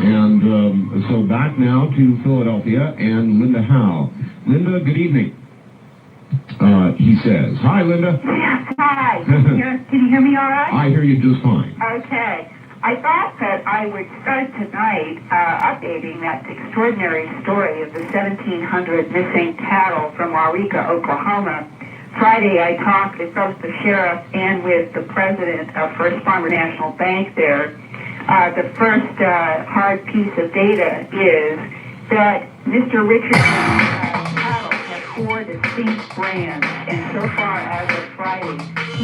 And so back now to Philadelphia and Linda Howe. Linda, good evening. He says. Hi, Linda. Yes, hi. Can you hear me all right? I hear you just fine. Okay. I thought that I would start tonight updating that extraordinary story of the 1,700 missing cattle from Waurika, Oklahoma. Friday, I talked with both the sheriff and with the president of First Farmer National Bank there. The first hard piece of data is that Mr. Richardson's cattle have 4 distinct brands, and so far as of Friday,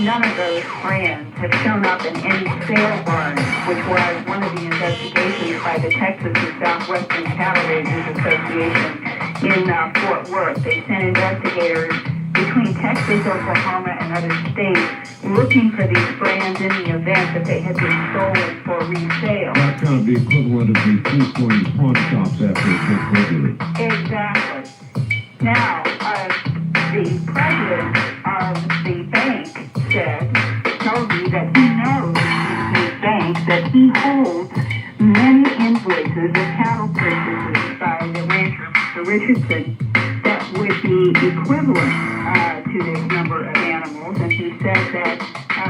none of those brands have shown up in any sale barns, which was one of the investigations by the Texas and Southwestern Cattle Raisers Association in Fort Worth. They sent investigators between Texas, Oklahoma, and other states looking for these brands in the event that they had been stolen for resale. That's kind of the equivalent of the police going to pawn shops after a quick burglary. Exactly. Now, the president of the bank told me that he knows in his bank that he holds many invoices of cattle purchases by the rancher, Mr. Richardson, that would be equivalent to this number of animals. And he said that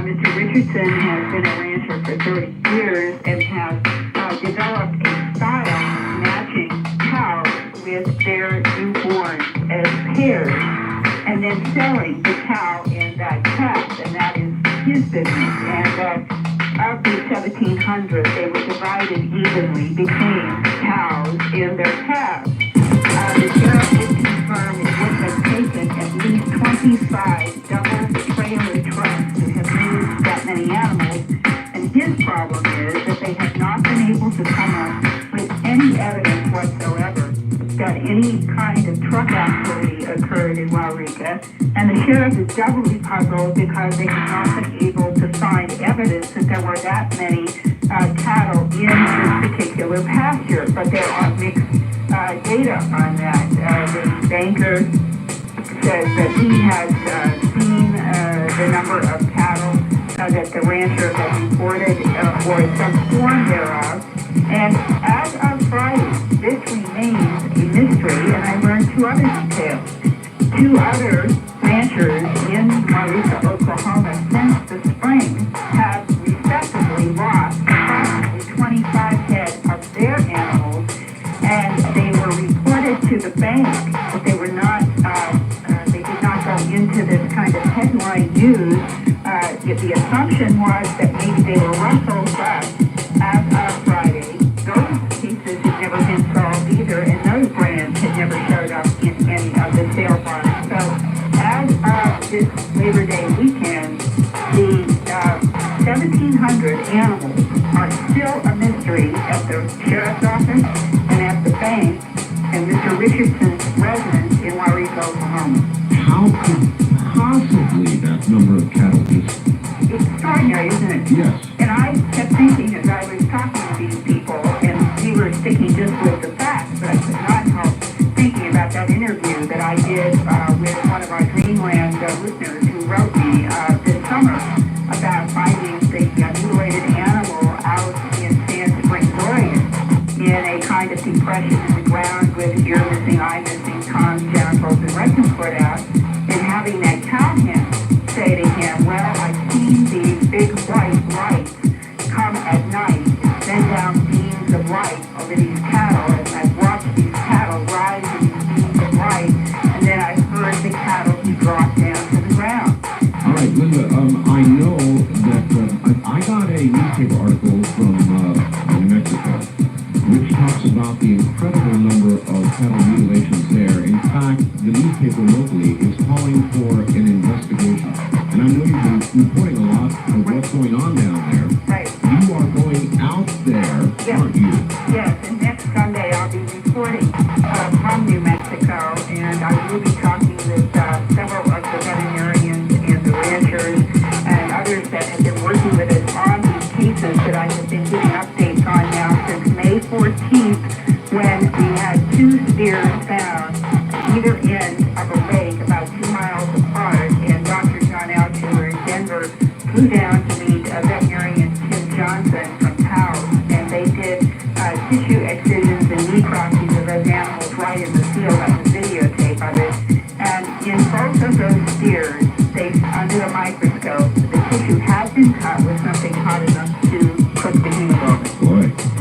Mr. Richardson has been a rancher for 30 years and has developed a style matching cows with their newborns as pairs, and then selling the cow and that calf, and that is his business. And of the 1,700, they were divided evenly between cows and their calves. The sheriff did confirm it would have taken at least 25 double-trailer trucks to have moved that many animals, and his problem is that they have not been able to come up with any evidence whatsoever that any kind of truck activity occurred in Waurika, and the sheriff is doubly puzzled because they have not been able to find evidence that there were that many cattle in this particular pasture, but there are mixed data on that. The banker says that he has seen the number of cattle that the rancher had reported or some form thereof, and as of Friday, this remains a mystery, and I learned 2 other details. 2 other ranchers in Waurika, Oklahoma, since the spring have respectively lost approximately 25 head of their animals, and they were reported to the bank, but they were not, they did not go into this kind of headline news. The assumption was that maybe they were rustled up as of Friday. Those cases had never been solved either, and those brands had never showed up in any of the sale barns. So as of this Labor Day weekend, the 1,700 animals are still a mystery at the sheriff's office and at the bank and Mr. Richardson's residence in Waurika, Oklahoma. How could possibly that number of cattle just... It's extraordinary, isn't it? Yes. And I kept thinking as I was talking to these people, and we were sticking just with the facts, but I could not help thinking about that interview that I did with one of our Greenland listeners who wrote me this summer about finding the mutilated animal out in Sand Springs, Oregon, in a kind of depression in the ground with ear missing, eye missing, tongue, genitals, and rectum put out, and having that cowhand say to him, well, I've seen these big white lights come at night and send down beams of light over these cattle, and I've watched these cattle rise in these beams of light, and then I've heard the cattle be brought down to the ground. All right, Linda, I know that I got a newspaper article from New Mexico, which talks about the incredible number of cattle mutilations there. In fact, the newspaper locally is calling for an investigation. And I know you've been reporting a lot of what's going on down there. Right. You are going out there, Yes. aren't you? Yes, and next Sunday I'll be reporting from New Mexico, and I will be talking with several of the veterinarians and the ranchers and others that have been working with us on these cases that I have been giving updates on now since May 14th, when we had 2 steers found at either end of a lake about 2 miles apart, and Dr. John Altshuler in Denver flew down to meet veterinarian Tim Johnson from Powell's, and they did tissue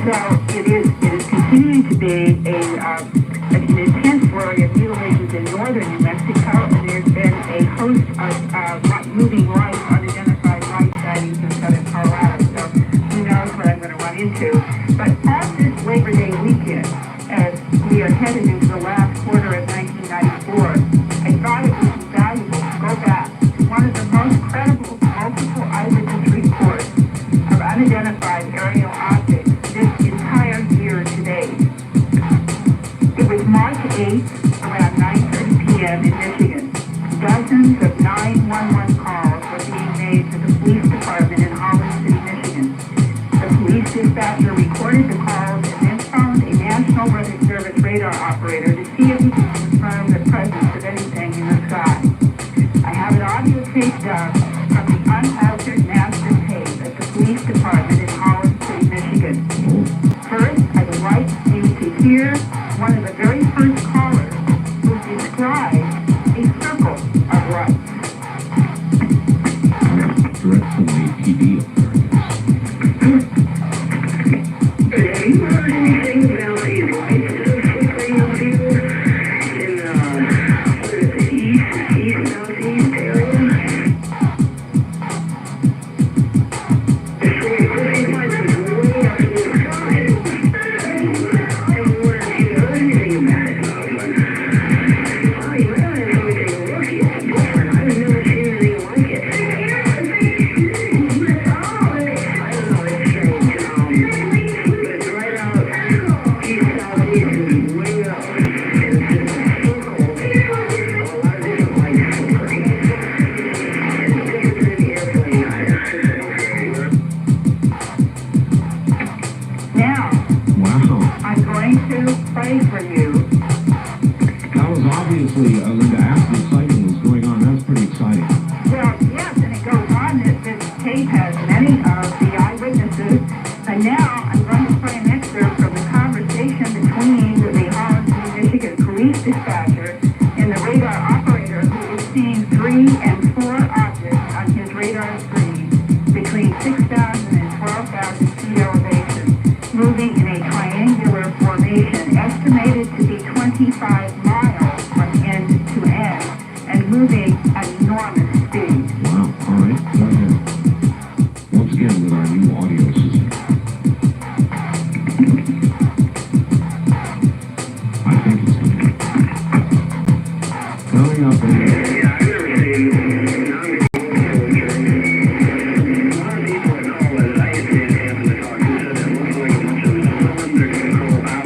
it is continuing to be an intense flurry of mutilations in northern New Mexico, and there's been a host of moving rights, unidentified rights sightings in southern Colorado. So who knows what I'm going to run into. But on this Labor Day weekend, as we are headed into the last quarter of 1994, I thought it would be valuable to go back to one of the most credible multiple eyewitness reports of unidentified aerial objects this entire year to date. It was March 8th, around 9:30 p.m. in Michigan. Dozens of 911 calls were being made to the police department in Holland City, Michigan. The police dispatcher recorded the calls and then phoned a National Weather Service radar operator to see if he could confirm the presence of anything in the sky. I have an audio tape done from the unaltered master tape at the police department in Holland City, Michigan. First, I would like you to hear one of the very first callers who described a circle of lights. Direct from the PD authorities. Have you heard anything about these lights that are flickering up here in what is it, east, southeast area? It's like these lights are way up in the sky. And we wondered if you heard anything about it. Oh, you really have to take a look. It's different. I've never seen anything like it. I don't know, it's strange. But it's right out east, southeast, and way up. And it's just a circle of a lot of different lights flickering. And it's different than the airplane either. Now, Wow. I'm going to play for you. That was obviously, Linda, after the sighting was going on, that's pretty exciting. Well, yes, and it goes on that this tape has many of the eyewitnesses. And now I'm going to play an excerpt from the conversation between the Holland City, Michigan police dispatcher and the radar operator who is seeing 3 and 4 objects on his radar screen between 6,000 and 12,000 feet elevation, moving in a triangular formation estimated to be 25 miles from end to end and moving at enormous speed. Wow. All right. Go ahead. Once again with our new audio system. I think it's coming up. Yeah, I've never seen non-poetry. A lot of people that call it, I happened to talk to said it looks like a bunch of cylindrical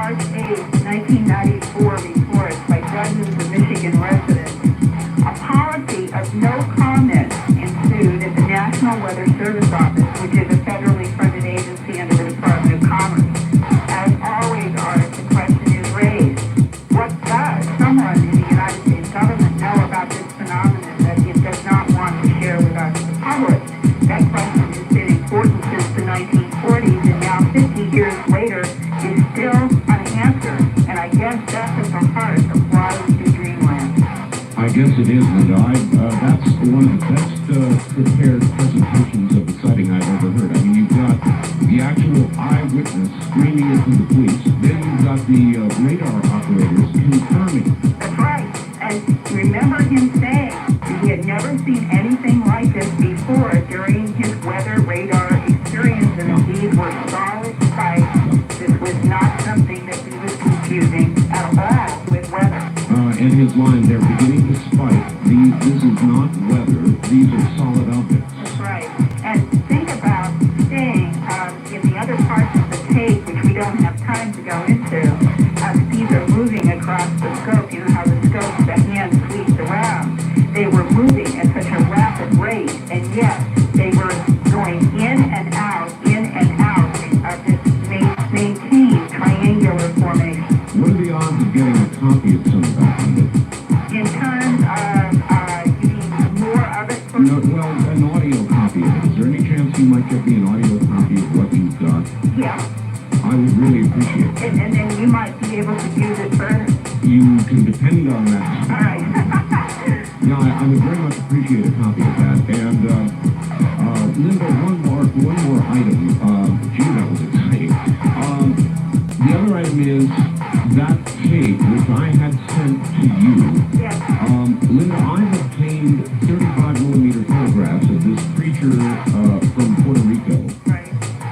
March 8, 1994 reports by dozens of Michigan residents, a policy of no comment ensued at the National Weather Service Office, which is a federally funded agency under the Department of Commerce. As always, Art, the question is raised. What does someone in the United States government know about this phenomenon that it does not want to share with us, the public? That question has been important since the 1940s, and now 50 years later is still unanswered. And I guess that's at the heart of why we do Dreamland. I guess it is, Linda. That's one of the best prepared presentations of the sighting I've ever heard. I mean, you've got the actual eyewitness screaming it to the police. Then you've got the radar operators confirming. That's right. And remember him saying that he had never seen anything like this before during his weather radar experience, and that these were solid sights. This was not something that he was confusing at all with weather. And his line, they're beginning to spike. This is not weather. These are solid objects. That's right. And think about staying in the other parts of the tape, which we don't have time to go into. These are moving across the scope. You know how the scope, the hand sweeps around. They were moving at such a rapid rate, and yet they were going in and out of this maintained triangular formation. What are the odds of getting a copy of some of that? In terms of, you mean more of it? No, well, an audio copy of it. Is there any chance you might get me an audio copy of what you've got? Yeah. I would really appreciate it. And then you might be able to use it further. You can depend on that. All right. Yeah, I would very much appreciate a copy of that. And, Linda, one more item. Gee, that was exciting. The other item is that tape, which I had sent to you. Yes. Linda, I've obtained 35 millimeter photographs of this creature from Puerto Rico. Right.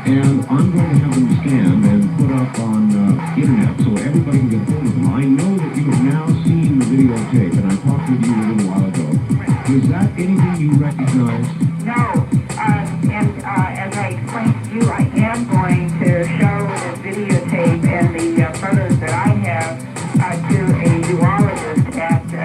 And I'm going to have them scanned and put up on internet so everybody can get hold of them. I know that you have now seen the videotape, and I talked with you a little while ago. Right. Is that anything you recognize? No. And as I explained to you, I am going to show the videotape and the photos that I have to a zoologist at the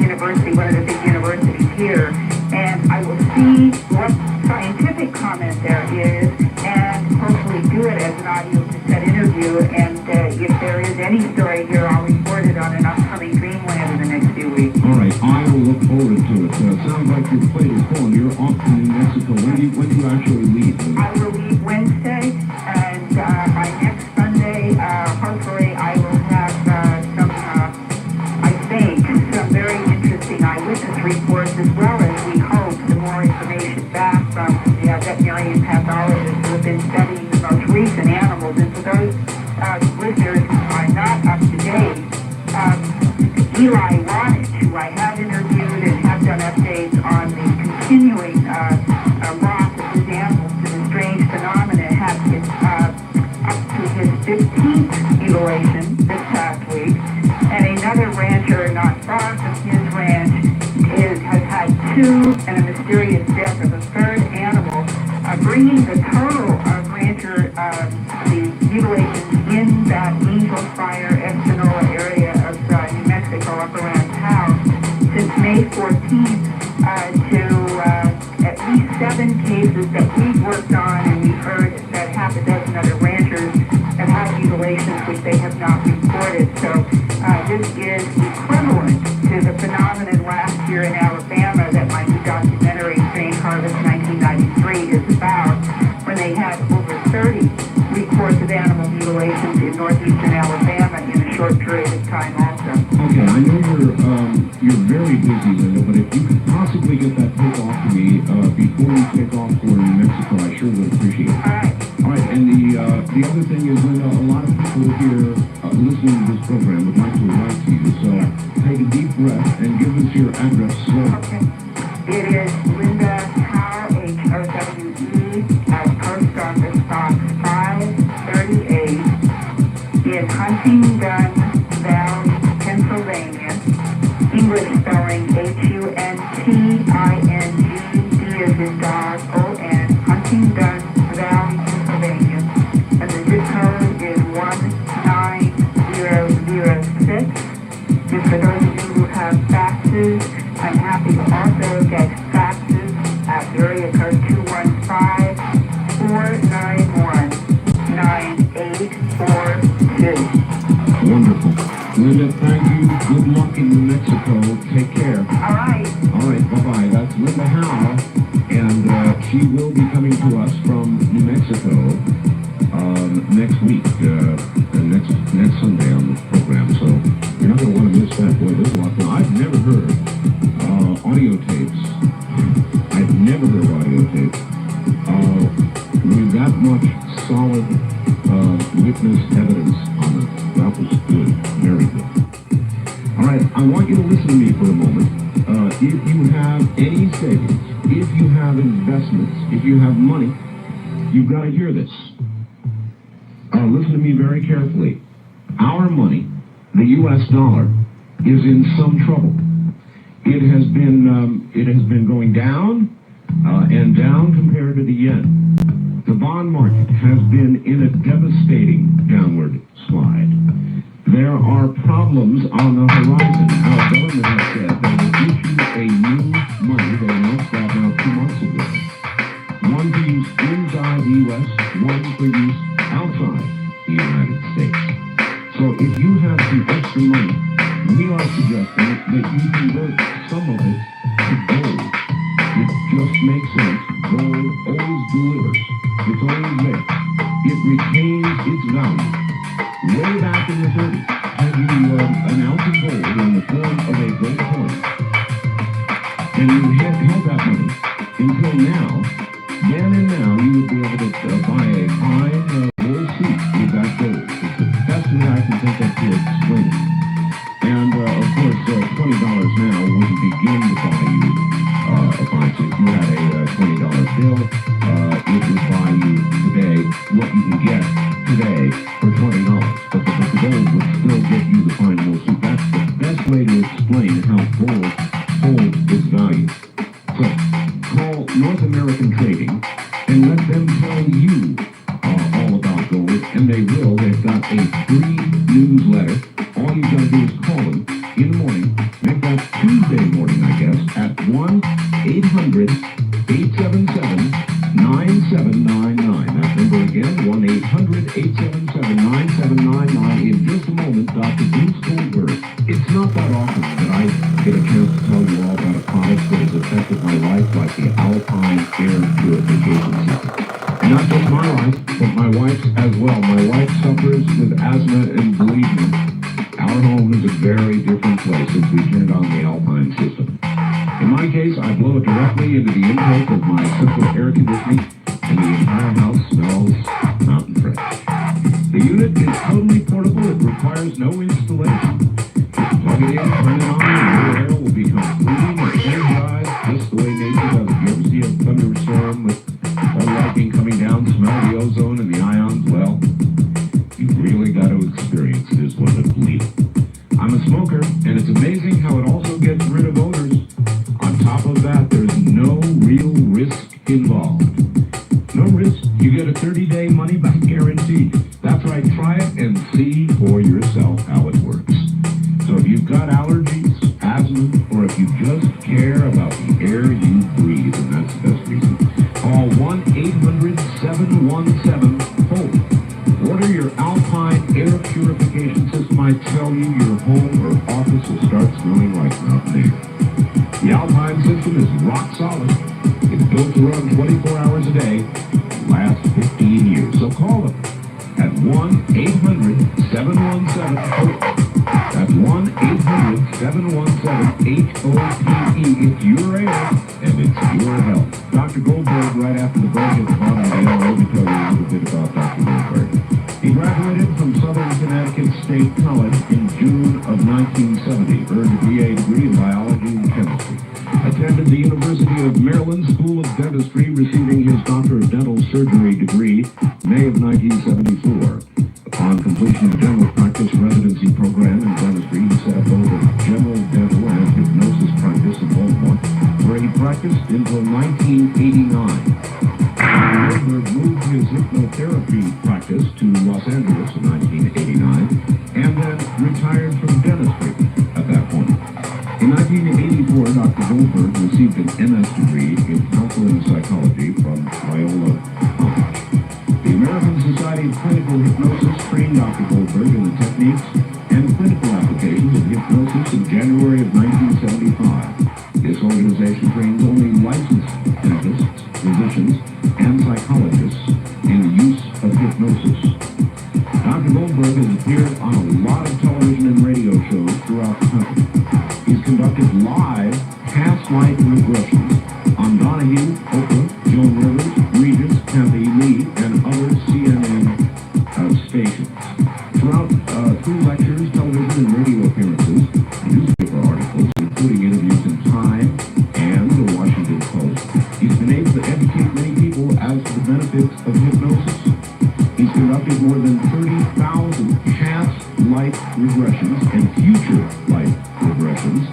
university, one of the big universities here, and I will see what scientific comment there is, and hopefully do it as an audio cassette interview. And if there is any story here, I'll report it on an upcoming Dreamland in the next few weeks. All right, I will look forward to it. Sounds like your plate is full, and you're off to New Mexico. When do you actually leave? I will leave Wednesday, and by next Sunday, hopefully I will have some very interesting eyewitness reports, as well as we hope some more information back from the veterinarian pathologists who have been studying the most recent animals. And for those listeners who are not up to date, Eli Wanich, who I have interviewed and have done updates on the continuing loss of his animals to the strange phenomena, has been up to his 15th mutilation this past week. And another rancher not far from his ranch has had two and a mysterious death of a third animal, bringing the total of rancher, the mutilations in that Angel Fire, Espanola area of New Mexico up around town since May 14th to at least 7 cases that we've worked on, and we've heard that half a dozen other ranchers have had mutilations which they have not reported. So this is equivalent to the phenomenon last year in Alabama that my new documentary, Strange Harvest 1993, is about, when they had over 30 reports of animal mutilations in northeastern Alabama in a short period of time also. Okay, I know you're very busy, Linda, but if you could possibly get that tape off to me before we take off for New Mexico, I sure would appreciate it. All right. All right, and the other thing is, Linda, a lot of people here listening to this program would like to write to you, so take a deep breath and give us your address slowly. Okay. It is Linda Howe, Howe, Post Office Box 538 in Huntingdon Valley, Pennsylvania. English spelling Hunting, D as in dog, O-N, Huntingdon Valley, Pennsylvania. And the zip code is 199 And for those of you who have faxes, I'm happy to also get faxes at area code 215-491-9842. Wonderful. Linda, thank you. Good luck in New Mexico. Take care. All right. All right, bye-bye. That's Linda Howe, and she will be coming to us from New Mexico next week, next Sunday on the program. So you're not going to want to miss that. Boy, there's a lot. Now, I've never heard audio tapes. I've never heard audio tapes with that much solid witness evidence on it. That was good. Very good. All right, I want you to listen to me for a moment. If you have any savings, if you have investments, if you have money, you've got to hear this. Listen to me very carefully. Our money, the U.S. dollar, is in some trouble. It has been going down and down compared to the yen. The bond market has been in a devastating downward slide. There are problems on the horizon. Our government has said they will issue a new money. They announced that now 2 months ago. One to use inside the U.S., one for use outside the United States. So if you have some extra money, we are suggesting that you convert some of it to gold. It just makes sense. Gold always delivers. It's always there. It retains its value. Way back in the 30s, had you an ounce of gold in the form of a gold coin, and you held that money until now, then and now you would be able to buy a fine wool suit with that gold. It's the best way I can think of to explain it. And of course, $20 now wouldn't begin to buy you a fine suit. If you had a $20 bill, it would buy you today what you can get today for $20. But the gold would still get you the fine wool suit. That's the best way to explain how gold holds its value. So call North American Trading and let them tell you all about gold, and they will. They've got a free newsletter. All you've got to do is call them in the morning. Make that Tuesday morning, I guess, at 1-800-877-9799. That number again, 1-800-877-9799. In just a moment, Dr. Bruce Goldberg. It's not that often that I get a chance to tell you all about a product that has affected my life, like the Alpine Air Purification System. Not just my life, but my wife's as well. My wife suffers with asthma, and believe me, our home is a very different place since we turned on the Alpine system. In my case, I blow it directly into the intake of my central air conditioning, and the entire house smells mountain fresh. The unit is totally portable. It requires no installation. Just plug it in, turn it on, and your air will become clean and energized just the way nature does. You ever see a thunderstorm with all lightning coming down, smell the ozone and the ions? Well, you've really got to experience this one to believe it. I'm a smoker, and it's amazing how it also gets rid of odors. On top of that, there's no real risk involved. No risk. You get a 30-day money-back guarantee. That's right. Try it and see for yourself how it works. So if you've got allergies, asthma, or if you just care about the air you breathe, and that's the best reason, call 1-800-717-HOPE. Order your Alpine Air Purification System. I tell you, your home or office will start smelling like mountain air. The Alpine system is rock solid. It's built to run 24 hours a day, last 15 years. So call them at 1-800-717-HOPE. That's 1-800-717-HOPE. It's your air, and it's your health. Dr. Goldberg, right after the break at the bottom of the hour, let me tell you a little bit about Dr. Goldberg. He graduated from Southern Connecticut State College in June of 1970, earned a BA degree in biology and chemistry. Attended the University of Maryland School of Dentistry, receiving his Doctor of Dental Surgery degree May of 1974. Upon completion of general practice residency program in dentistry, he set up both a general dental and hypnosis practice in Baltimore, where he practiced until 1989. Goldberg moved his hypnotherapy practice to Los Angeles in 1989, and then had retired from dentistry at that point. In 1984, Dr. Goldberg received an MS degree in counseling psychology from Loyola College. The American Society of Clinical Hypnosis trained Dr. Goldberg in the techniques and clinical applications of hypnosis in January of 1975. This organization trains only licensed dentists, physicians, and psychologists in the use of hypnosis. Dr. Goldberg has appeared on a lot of television and radio shows throughout the country. He's conducted live past life regressions on Donahue, Oprah, Joan Rivers, Regis, Kathy Lee, and other CNN stations. Through lectures, television and radio appearances, newspaper articles, including interviews in Time and the Washington Post, he's been able to educate many people as to the benefits of hypnosis. He's conducted more than 30,000 past life regressions and future life regressions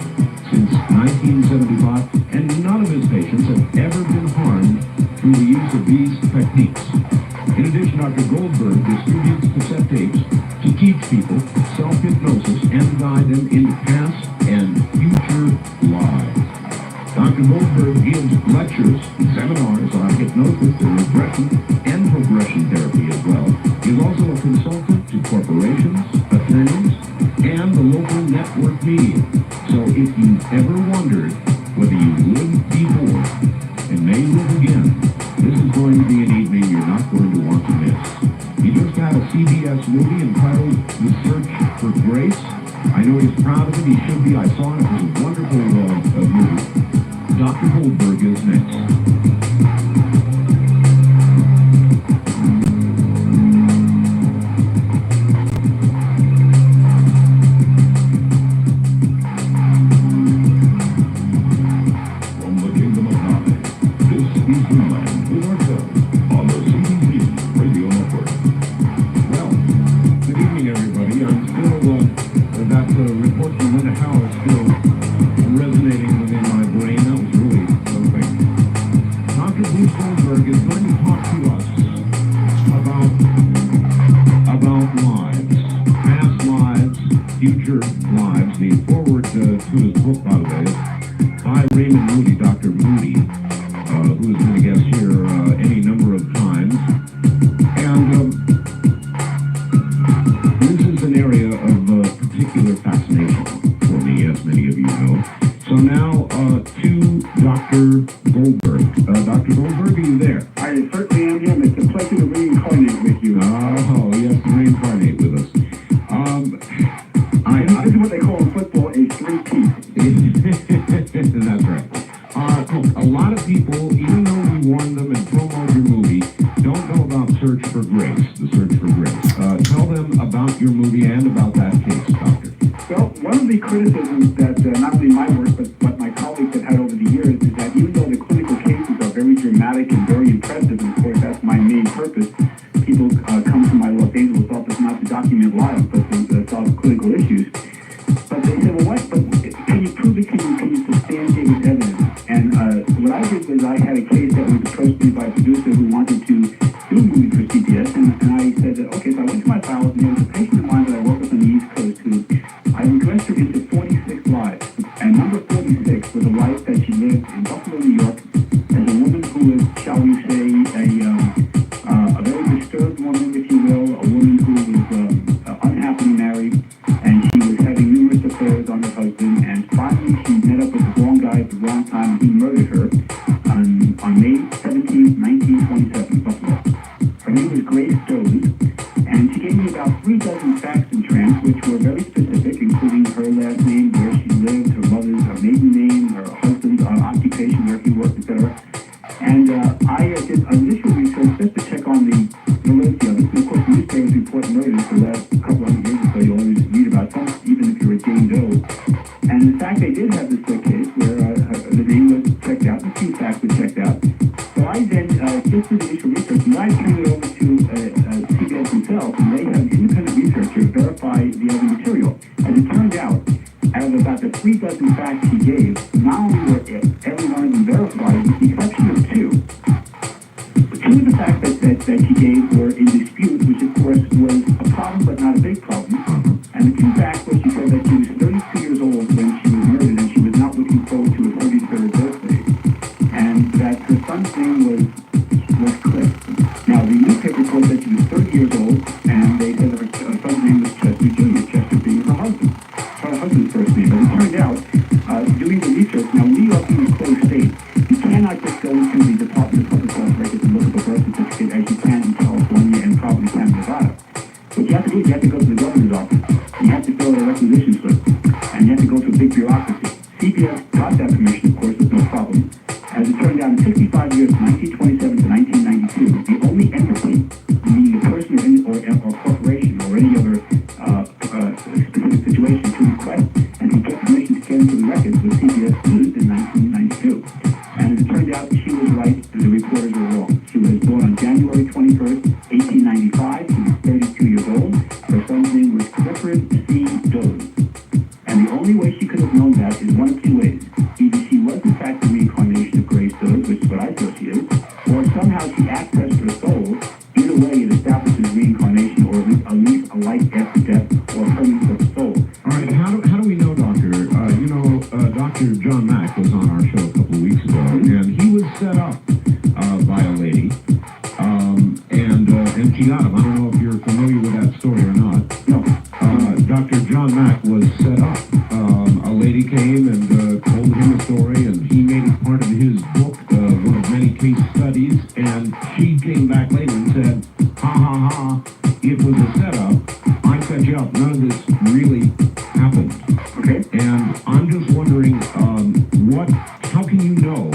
since 1975, and none of his patients have ever been harmed through the use of these techniques. In addition, Dr. Goldberg distributes cassette tapes to teach people self-hypnosis and guide them into past and future lives. Dr. Goldberg gives lectures and seminars on hypnosis and regression and progression therapy as well. He is also a consultant to corporations, attorneys, and the local network media. So if you've ever wondered whether you lived before and may live again, this is going to be an evening you're not going to want to miss. He just had a CBS movie entitled The Search for Grace. I know he's proud of it. He should be. I saw it. It was a wonderful movie. Dr. Goldberg is next. Future lives. The forward to his book, by the way, is by Raymond Moody, Dr. Moody, who has been a guest here any number of times. And this is an area of particular fascination for me, as many of you know. So now to Dr. Goldberg. Dr. Goldberg, are you there? I certainly am, Jim. It's a pleasure to reincarnate with you. Oh, yes, to reincarnate with us. This is what they call in football a three-peat. That's right. A lot of people, even though we warned them and promoted your movie, don't know about Search for Grace, The Search for Grace. Tell them about your movie and about that case, Doctor. Well, one of the criticisms that not only my work, but my colleagues have had over the years is that even though the clinical cases are very dramatic and very impressive, and of course that's my main purpose, people come to my Los Angeles office not to document lives, but to solve clinical issues. But they said, well, what? But can you prove it? Can you substantiate with evidence? And what I did was I had a case that was approached to me by a producer who wanted to do a movie for CBS, and I said, okay, so I went to my files, and there was a patient of mine that I worked with on the East Coast who I regressed her into 46 lives. And number 46 was a life that she lived in Buffalo, New York, as a woman who was, shall we say, a very disturbed woman, if you will, a woman who was unhappily married, and she was having numerous affairs on her husband, and finally she met up with the wrong guy at the wrong time, and he murdered her on May 17, 1927, Buffalo. Her name was Grace Doze, and she gave me about 3 dozen facts and trends, which were very specific, including her last name, where she lived, her mother's maiden name, her husband's occupation, where he worked, etc. And I did initial research just to check on the validity of it. And of course, newspapers report murders for the last couple of years or so. You always read about some, even if you're a Jane Doe. And in fact, they did have this case where the name was checked out, the few facts were checked out. So I then just did initial research, and I turned it over to CBS themselves, and they had an independent researcher verify the other material. As it turned out, out of about the 3 dozen facts he gave, not only were every one of them verified, with the exception of 2. 2 of the facts that he gave were in dispute, which of course was a problem but not a big problem. And the 2 looking back, what she said that she was 32 years old when she was murdered, and she was not looking forward to her 33rd birthday, and that her son's name was Cliff. Now, the newspaper reports that she was 30 years old, and they said that her son's name was Chester Jr., Chester being her husband's first name. But it turned out, doing the research, now New York being a closed state, you cannot just go into the Department of Public Health records and look at the birth certificate as you can in California and probably can in Nevada. What you have to do is you have to go to the governor's office, and you have to fill out a requisition slip, and you have to go to a big bureaucracy. CBS got that permission, of course, with no problem. As it turned out, in 65 years, 1927 to 1992, the only entity, meaning a person or corporation or any other specific situation to request and to get permission to get into the records was CBS News in 1992. And as it turned out, she was right and the reporters were wrong. She was born on January 21st, 1895. She was 32 years old. Her son's name was Clifford C. Dolan. And the only way she could have known that is one of two ways. Either she was in fact the reincarnation of Grace Dolan, which is what I feel she is, or somehow she accessed her soul. Either way, it establishes reincarnation, or at least a life after death, or permanence of the soul. All right, how do we know, Doctor? Dr. John Mack was on our show a couple of weeks ago, and he was set up by a lady, and she got him. I don't know if you're familiar with that story or not. No. Dr. John Mack was set up. A lady came and told him a story, and he made it part of his book, one of many case studies, and she came back later and said, ha ha ha, it was a setup. I set you up. None of this really happened. Okay. And I'm just wondering, how can you know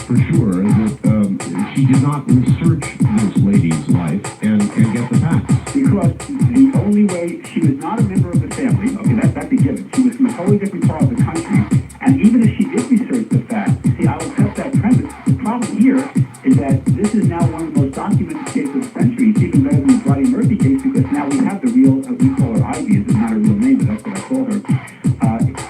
for sure that she did not research this lady's life and get the facts? Because the only way, she was not a member of the family, okay, that's a given. She was from a totally different part of the country, and even if she did research the facts, you see, I will accept that premise. The problem here is that this is now one of the most documented cases of the century. It's even better than the Bloody Murphy case because now we have the real, we call her Ivy, it's not her real name, but that's what I call her.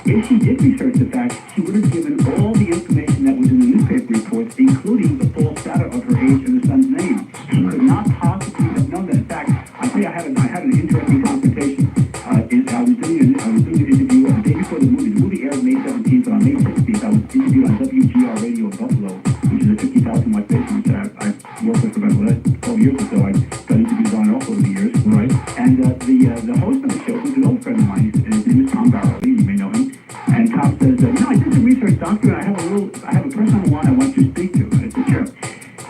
If she did research the facts, she would have given all the information that was in the newspaper reports, including the false data of her age and her son's name. She could not possibly have known that. In fact, I tell you, I had an interesting confrontation. I was doing an interview the day before the movie aired May 17th, and on May 16th, I was interviewed on WGR Radio in Buffalo, which is a 50,000 watt station, which I worked with for about 12 years or so. I done interviews on all over the years. Right. And the host of the show, who's an old friend of mine, his name is Tom Barrow, you may know him. And Tom says, I did some research, doctor, and I have a person on line I want you to speak to. I said, sure.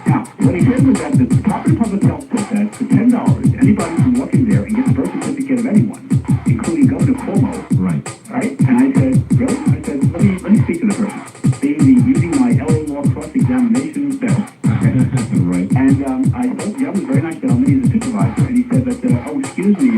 Now, what he said was that the Department of Public Health said that for $10, anybody can walk in there and get the birth certificate of anyone, including Governor Cuomo. Right. Right? And I said, really? I said, let me speak to the person. Using my LA law cross-examination test. Okay? Right. And I spoke to him, he was a very nice gentleman, he's a supervisor, and he said that, excuse me,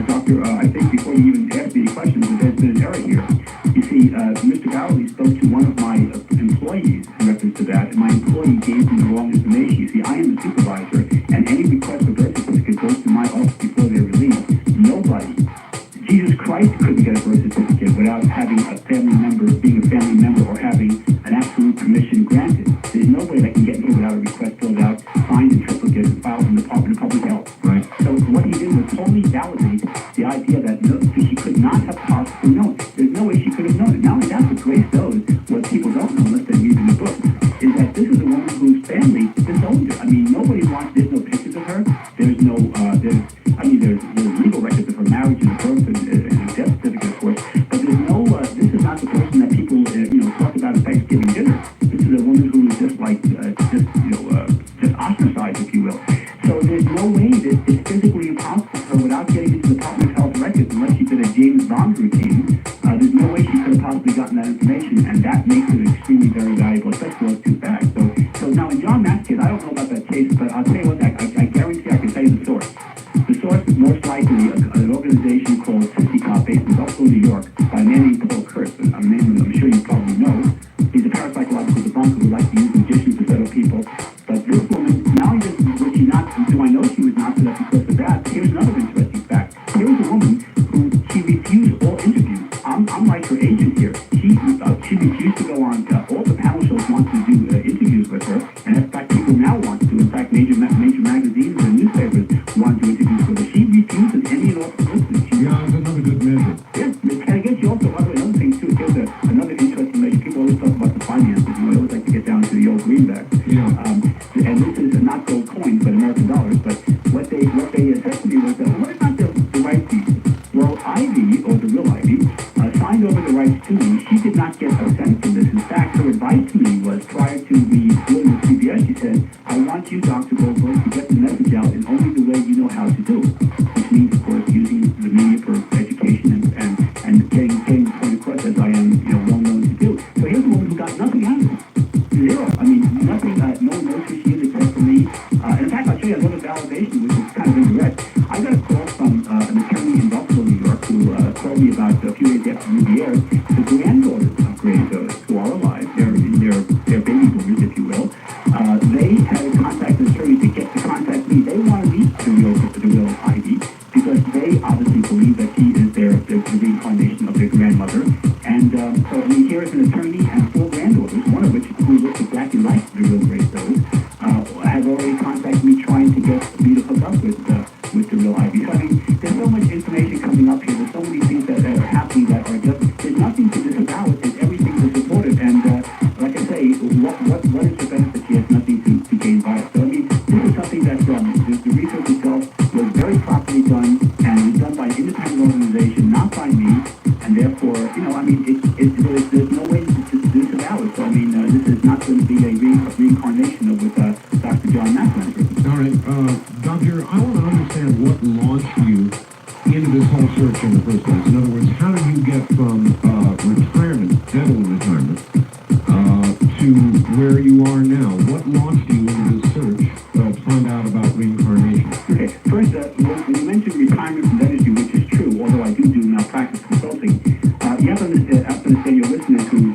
doctor, I think before you even asked me any questions, that there's been an error here. You see, Mr. Gowley spoke to one of my employees in reference to that, and my employee gave me the wrong information. You see, I am the supervisor, and any request for birth certificate goes to my office before they're released. Nobody, Jesus Christ, couldn't get a birth certificate without having a family member, being a family member, or having an absolute permission granted. There's no way that can get here without a request filled out, signed in triplicate, and filed in the Department of Public Health. Right. So what he did was totally validate the idea that she could not have possibly known. There's no way she could have known it. Not only that, what Grace knows, what people don't know unless they read in the book, is that this is a woman whose family disowned her. I mean, nobody wants, there's no pictures of her. There's no, there's legal records of her marriage and her birth and her death certificate, of course. But there's no, this is not the person that people, talk about at Thanksgiving dinner. This is a woman who is just like, just ostracized, if you will. So there's no way that it's physically impossible for her without getting into the Department of Health records, unless she did a James Bond routine. There's no way she could have possibly gotten that information, and that makes it extremely very valuable, especially those two facts. So now in John Mack's case, I don't know about that case, but I'll tell you what, I guarantee I can tell you the source. The source is most likely an organization called CityCop based in Buffalo, New York, by a man named Paul Kurtz. A name I'm sure you probably know. He's a parapsychological debunker who likes to use magicians to settle people. But this woman, not only was she not, do I know she was not set up because of that, but here's another interesting fact. Here was a woman who, she refused all interviews. I'm like her agent here. She refused to go on, all the panel shows want to do interviews with her, and in fact people now want to. In fact, major magazines and newspapers want to do interviews with her. She refuses any and all publicity. Yeah, that's another good myth real Ivy, signed over the rights to me. She did not get a cent from this. In fact, her advice to me was prior to me dealing with CBS, she said, I want you, Dr. Goldberg, to get the message out in only the way you know how to do it, which means, of course, using the media for education and getting the point across as I am, well known to do. So here's a woman who got nothing out of it. Zero. I mean, nothing, no one knows who she is except for me. And in fact, I'll show you another validation, which is kind of indirect. I got a call from an attorney in Buffalo, New York, who called me about a few days after the movie aired. The granddaughters of Grace, who are alive, they're baby boomers, if you will. They had a contact attorney to get to contact me. They want to meet the real Ivy because they obviously believe that she is the reincarnation of their grandmother. And so I mean, here is an attorney and four granddaughters, one of which who looks exactly like the real Grace does, have already contacted me trying to get me to hook up with the real Ivy. So I mean, there's so much information coming up here. There's so many things that are happening that are just, there's nothing to disavow it. There's everything to support it. And like I say, what is the benefit? She has nothing to gain by it. So I mean, this is something that the research itself was very properly done and was done by an independent organization, not by me. And therefore, I mean, there's no way to disavow it. So I mean, this is not going to be a reincarnation of what Dr. John Maxwell is. All right, Doctor, I want to understand what launched you into this whole search in the first place. In other words, how did you get from retirement, dental retirement, to where you are now? What launched you into this search to find out about reincarnation? Okay, first, when you mentioned retirement from dentistry, which is true, although I do malpractice consulting, you have to understand your listeners who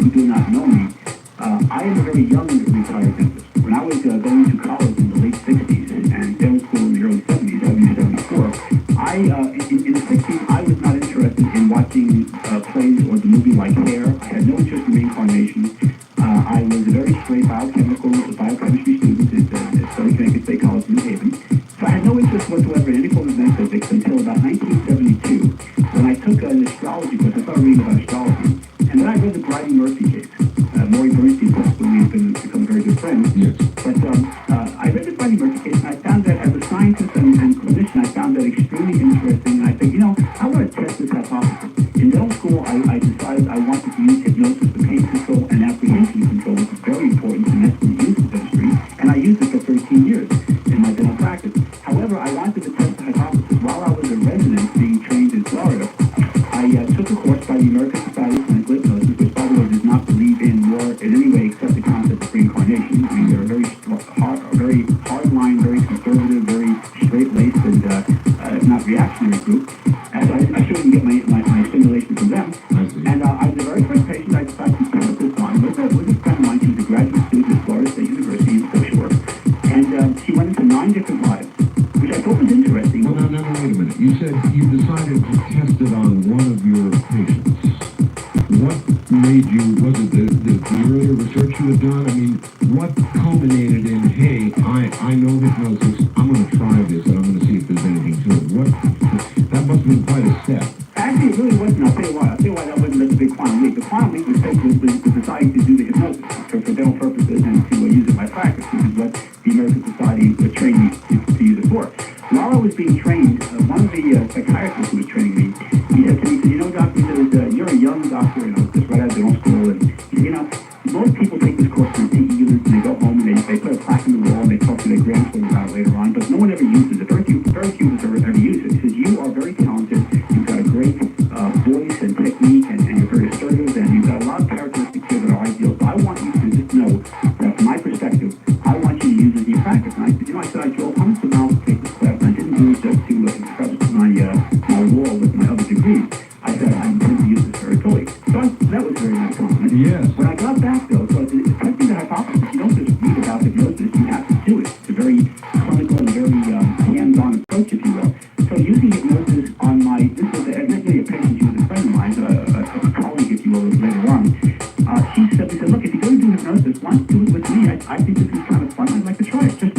do not know me. I am a very young retired dentist. When I was going to college in the late 60s and dental school in the early 70s, 74, in the 60s, I was not interested in watching plays or the movie like Hair. I had no interest in reincarnation. I was a very straight biochemistry student at Connecticut State College in New Haven. So I had no interest whatsoever in any form of metaphysics until about 1972, when I took an astrology course. I started reading about astrology. And then I read the Bridey Murphy case. Maury Bernstein, we have become very good friends. Yes. But I read the Bridey Murphy case, and I found that as a scientist and clinician, I found that extremely interesting. And I think, I want to test this hypothesis. In dental school, I decided I wanted to use hypnosis for pain control and apprehension control, which is very important and excellent use in dentistry. And I used it for 13 years in my dental practice. However, I wanted to test the hypothesis while I was a resident being trained in Florida. I took a course by the American Society of Clinical Hypnosis, which, by the way, does not believe in any way except the concept of reincarnation. I mean, they're very hardline, very conservative, very straight-laced, and not reactionary group. And I shouldn't get my stimulation from them. And I was the very first patient I decided to put this on with a friend of mine. She was a graduate student at Florida State University in social work. And she went into 9 different lives, which I thought was interesting. Well, now, wait a minute. You said you decided to test it on one of your patients. What made you, was it the earlier research you had done? I mean, what culminated in, hey, I know hypnosis, I'm going to try this and I'm going to see if there's anything to it. That must have been quite a step. Actually, it really wasn't. I'll tell you why that wasn't such a big quantum leap. The quantum leap was deciding to do the hypnosis for dental purposes and to use it in my practice, which is what the American Society trained me to use it for. While I was being trained, one of the psychiatrists who was training me, he said to me, doctor, he said, you're a young doctor, just right out of dental school, and he said, most people take this course for PE units and they go home and they put a plaque on the wall and they talk to their grandchildren about it later on, but no one ever uses it. Very few ever use it. He says, you are very talented, you've got a great voice and technique, and you're very assertive, and you've got a lot of characteristics here that are ideal, so I want you to just know that from my perspective, I want you to use it in your practice. And I said, I drove hundreds of miles to take this class, and I didn't do it just to impress my wall with my other degrees. I said, I intend to use this very fully. So that was a very nice compliment. Yes. When I got back, though, so testing the hypothesis, you don't just read about hypnosis, you have to do it. It's a very clinical and very hands-on approach, if you will. So using hypnosis on this was admittedly a patient, she was a friend of mine, a colleague, if you will, later on. She said, look, if you're going to do hypnosis, why don't you do it with me? I think this is kind of fun. I'd like to try it. Just,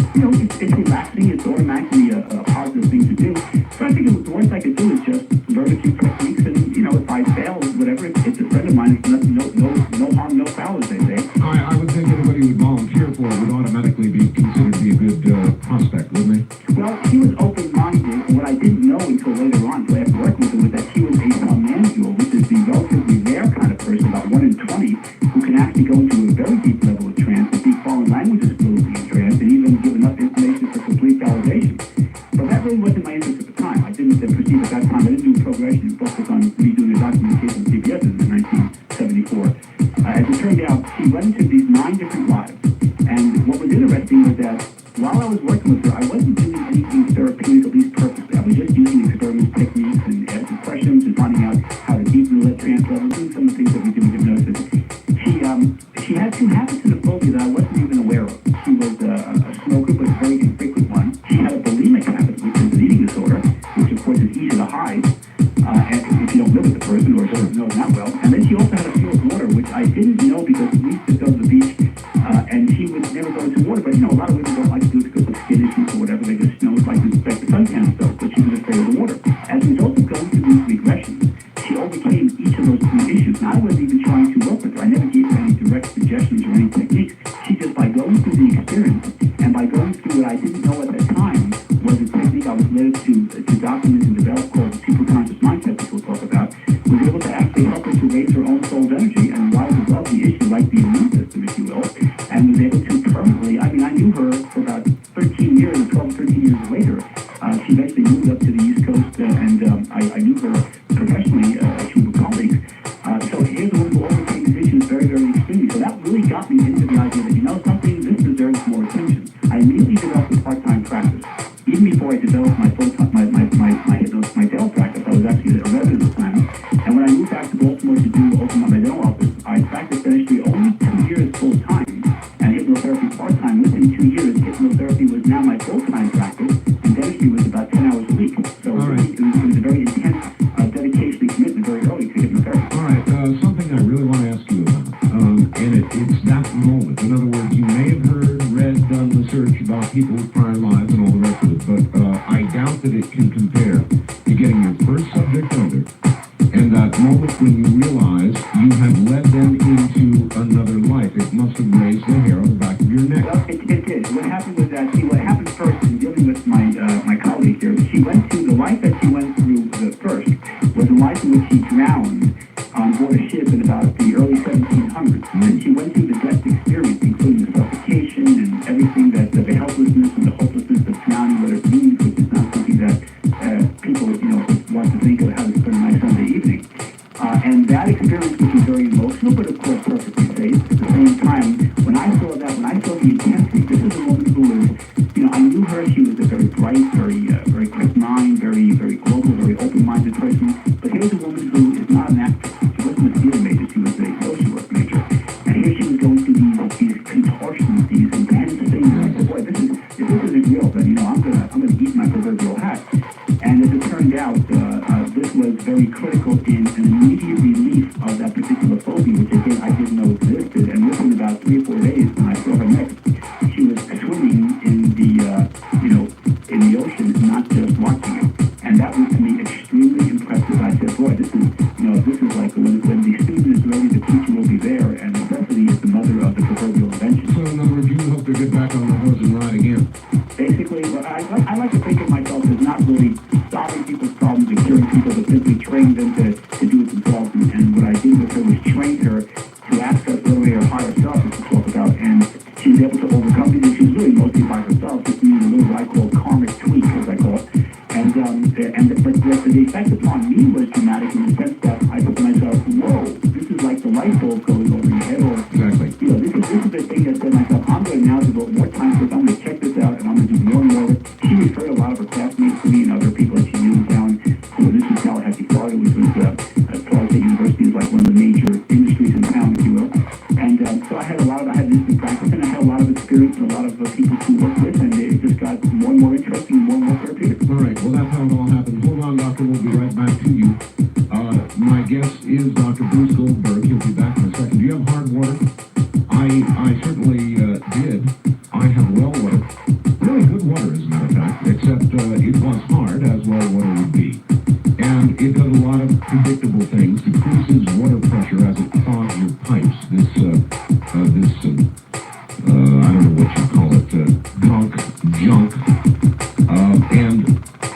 it's relaxing. It's automatically a positive thing to do. So I think the worst I could do is just learn a few techniques, and, if I fail, whatever, it's a friend of mine. It's no harm, no foul, as they say. I would think anybody who would volunteer for it would automatically be considered to be a good prospect, wouldn't they? Well, she was open-minded, and what I didn't know until later on, until after working with her, was that she was on redoing the documentation of CBS in 1974. As it turned out, she went into these 9 different lives. And what was interesting was that while I was working with her, I wasn't doing anything therapeutic, at least purposely. I was just using experiment techniques and asking questions and finding out how to deepen the trance level, doing some of the things that we do in hypnosis. She had 2 habits in the phobia that I wasn't even aware of. She was a smoker, but a very infrequent one. She had a bulimic habit, which is an eating disorder, which of course is easy to hide if you don't live with the person or don't know them that well. And then she also had a fear of water, which I didn't know because we used to go to the beach and she would never go into water. But you know, a lot of women don't like to do it because of skin issues or whatever. They just like to inspect the suntan stuff, but she was afraid of the water. As a result of going through these regressions, she overcame each of those 3 issues. And I wasn't even trying to work with her. I never gave her any direct suggestions or any techniques. She just, by going through the experience and by going through what I didn't know at that time was a technique I was led to document and develop called the superconscious mindset, which we'll talk about, was able to actually help her to raise her own soul's energy and rise above the issue, like the immune system, if you will, and was able to permanently, I mean, I knew her for about 13 years, 12, 13 years later. She eventually moved up to the East Coast, and I knew her professionally, she was a colleague. So here's a woman who overcame these issues very, very extremely. So that really got me into the idea that, you know something, this deserves more attention. I immediately developed a part-time practice. Even before I developed my full-time, my dental practice, I was actually a resident at the time. And when I moved back to Baltimore to open up my dental office, I practiced dentistry only 2 years full-time and hypnotherapy part-time. Within 2 years, hypnotherapy was now my full-time practice, and dentistry was about 10 hours a week. So it was a very intense dedication and commitment very early to hypnotherapy. All right, something I really want to ask you about, and it's that moment. In other words, you may have heard, read, done research about people's prior lives and all the rest of it, but I doubt that it can compare to getting your first subject under and that moment when you realize you have led them into another life. It must have raised the hair on the back of your neck. Well, it did. What happened was that, what happened first in dealing with my colleague here, she went to, the life that she went through the first was a life in which she drowned on board a ship in about the early 1700s. And she went through the death experience, including the suffocation and everything that the helplessness and the hopelessness of drowning, what it means, which is not something that people, would want to think of how to spend a nice Sunday evening. And that experience, which was very emotional, but of course perfectly safe. At the same time, when I saw the intensity, this is a woman who was, I knew her. She was a very bright, very quick mind, very, very global, very open-minded person. But here's a woman who is not an actress. She wasn't a theater major. She was a social work major. And here she was going through these contortions, these intense things. And I said, boy, if this isn't real, then I'm gonna eat my proverbial hat. And as it turned out, this was very critical in an immediate relief of that particular phobia, which again I didn't know existed. And within about 3 or 4 days, when I saw her next, she was swimming in the ocean, not just watching it. And that was to me extremely impressive. I said, boy, this is like when the student is ready, the teacher will be there, and necessity is the mother of the proverbial invention. So in other words, you hope to get back on the horse and ride again. Basically, I like to think of myself as not really solving people's problems and curing people, but simply training them to do it themselves. And what I did with her was train her to access literally her higher self, as we talk about, and she was able to overcome these issues really mostly by herself, just using a little what I call karmic tweak, as I call it. But the effect upon me was dramatic in the sense that I thought to myself, whoa, this is like the light bulb going over your head, or Exactly. this is the thing that said to myself, I'm going to now devote more time to this, I'm going to check this out, and I'm going to do more and more of it. She referred a lot of her classmates to me and other people that she knew in town. So this was Tallahassee, Florida, which was Florida State University is like one of the major industries in town, if you will. And so I had instant practice, and I had a lot of experience and a lot of people to work with, and it just got more and more interesting, more and more therapeutic. All right, well, that's how it all happened. Hold on, Doctor, we'll be right back to you. My guest is Dr. Bruce Goldberg. He'll be back in a second. Do you have hard water? I certainly did. I have well water. Really good water, as a matter of fact, except it was hard, as well water would be. And it does a lot of predictable things. Decreases water pressure as it clogs your pipes. I don't know what you call it, junk. And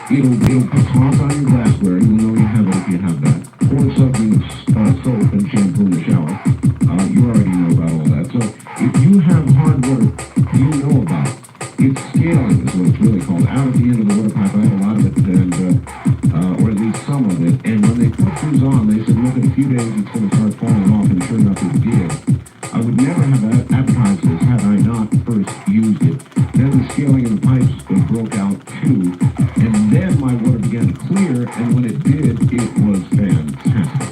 it'll put spots on your glassware. You'll know you have it if you have that. Pour something soap and shampoo in the shower. You already know about all that. So if you have hard water, you know about it. It's scaling is what it's really called. Out at the end of the water pipe, I had a lot of it, and or at least some of it. And when they put through comes on, they said, look, in a few days it's going to start falling off, and sure enough, it did. I would never have advertised this had I not first used it. Then the scaling of the pipes broke out too, and then my water began to clear, and when it did, it was fantastic.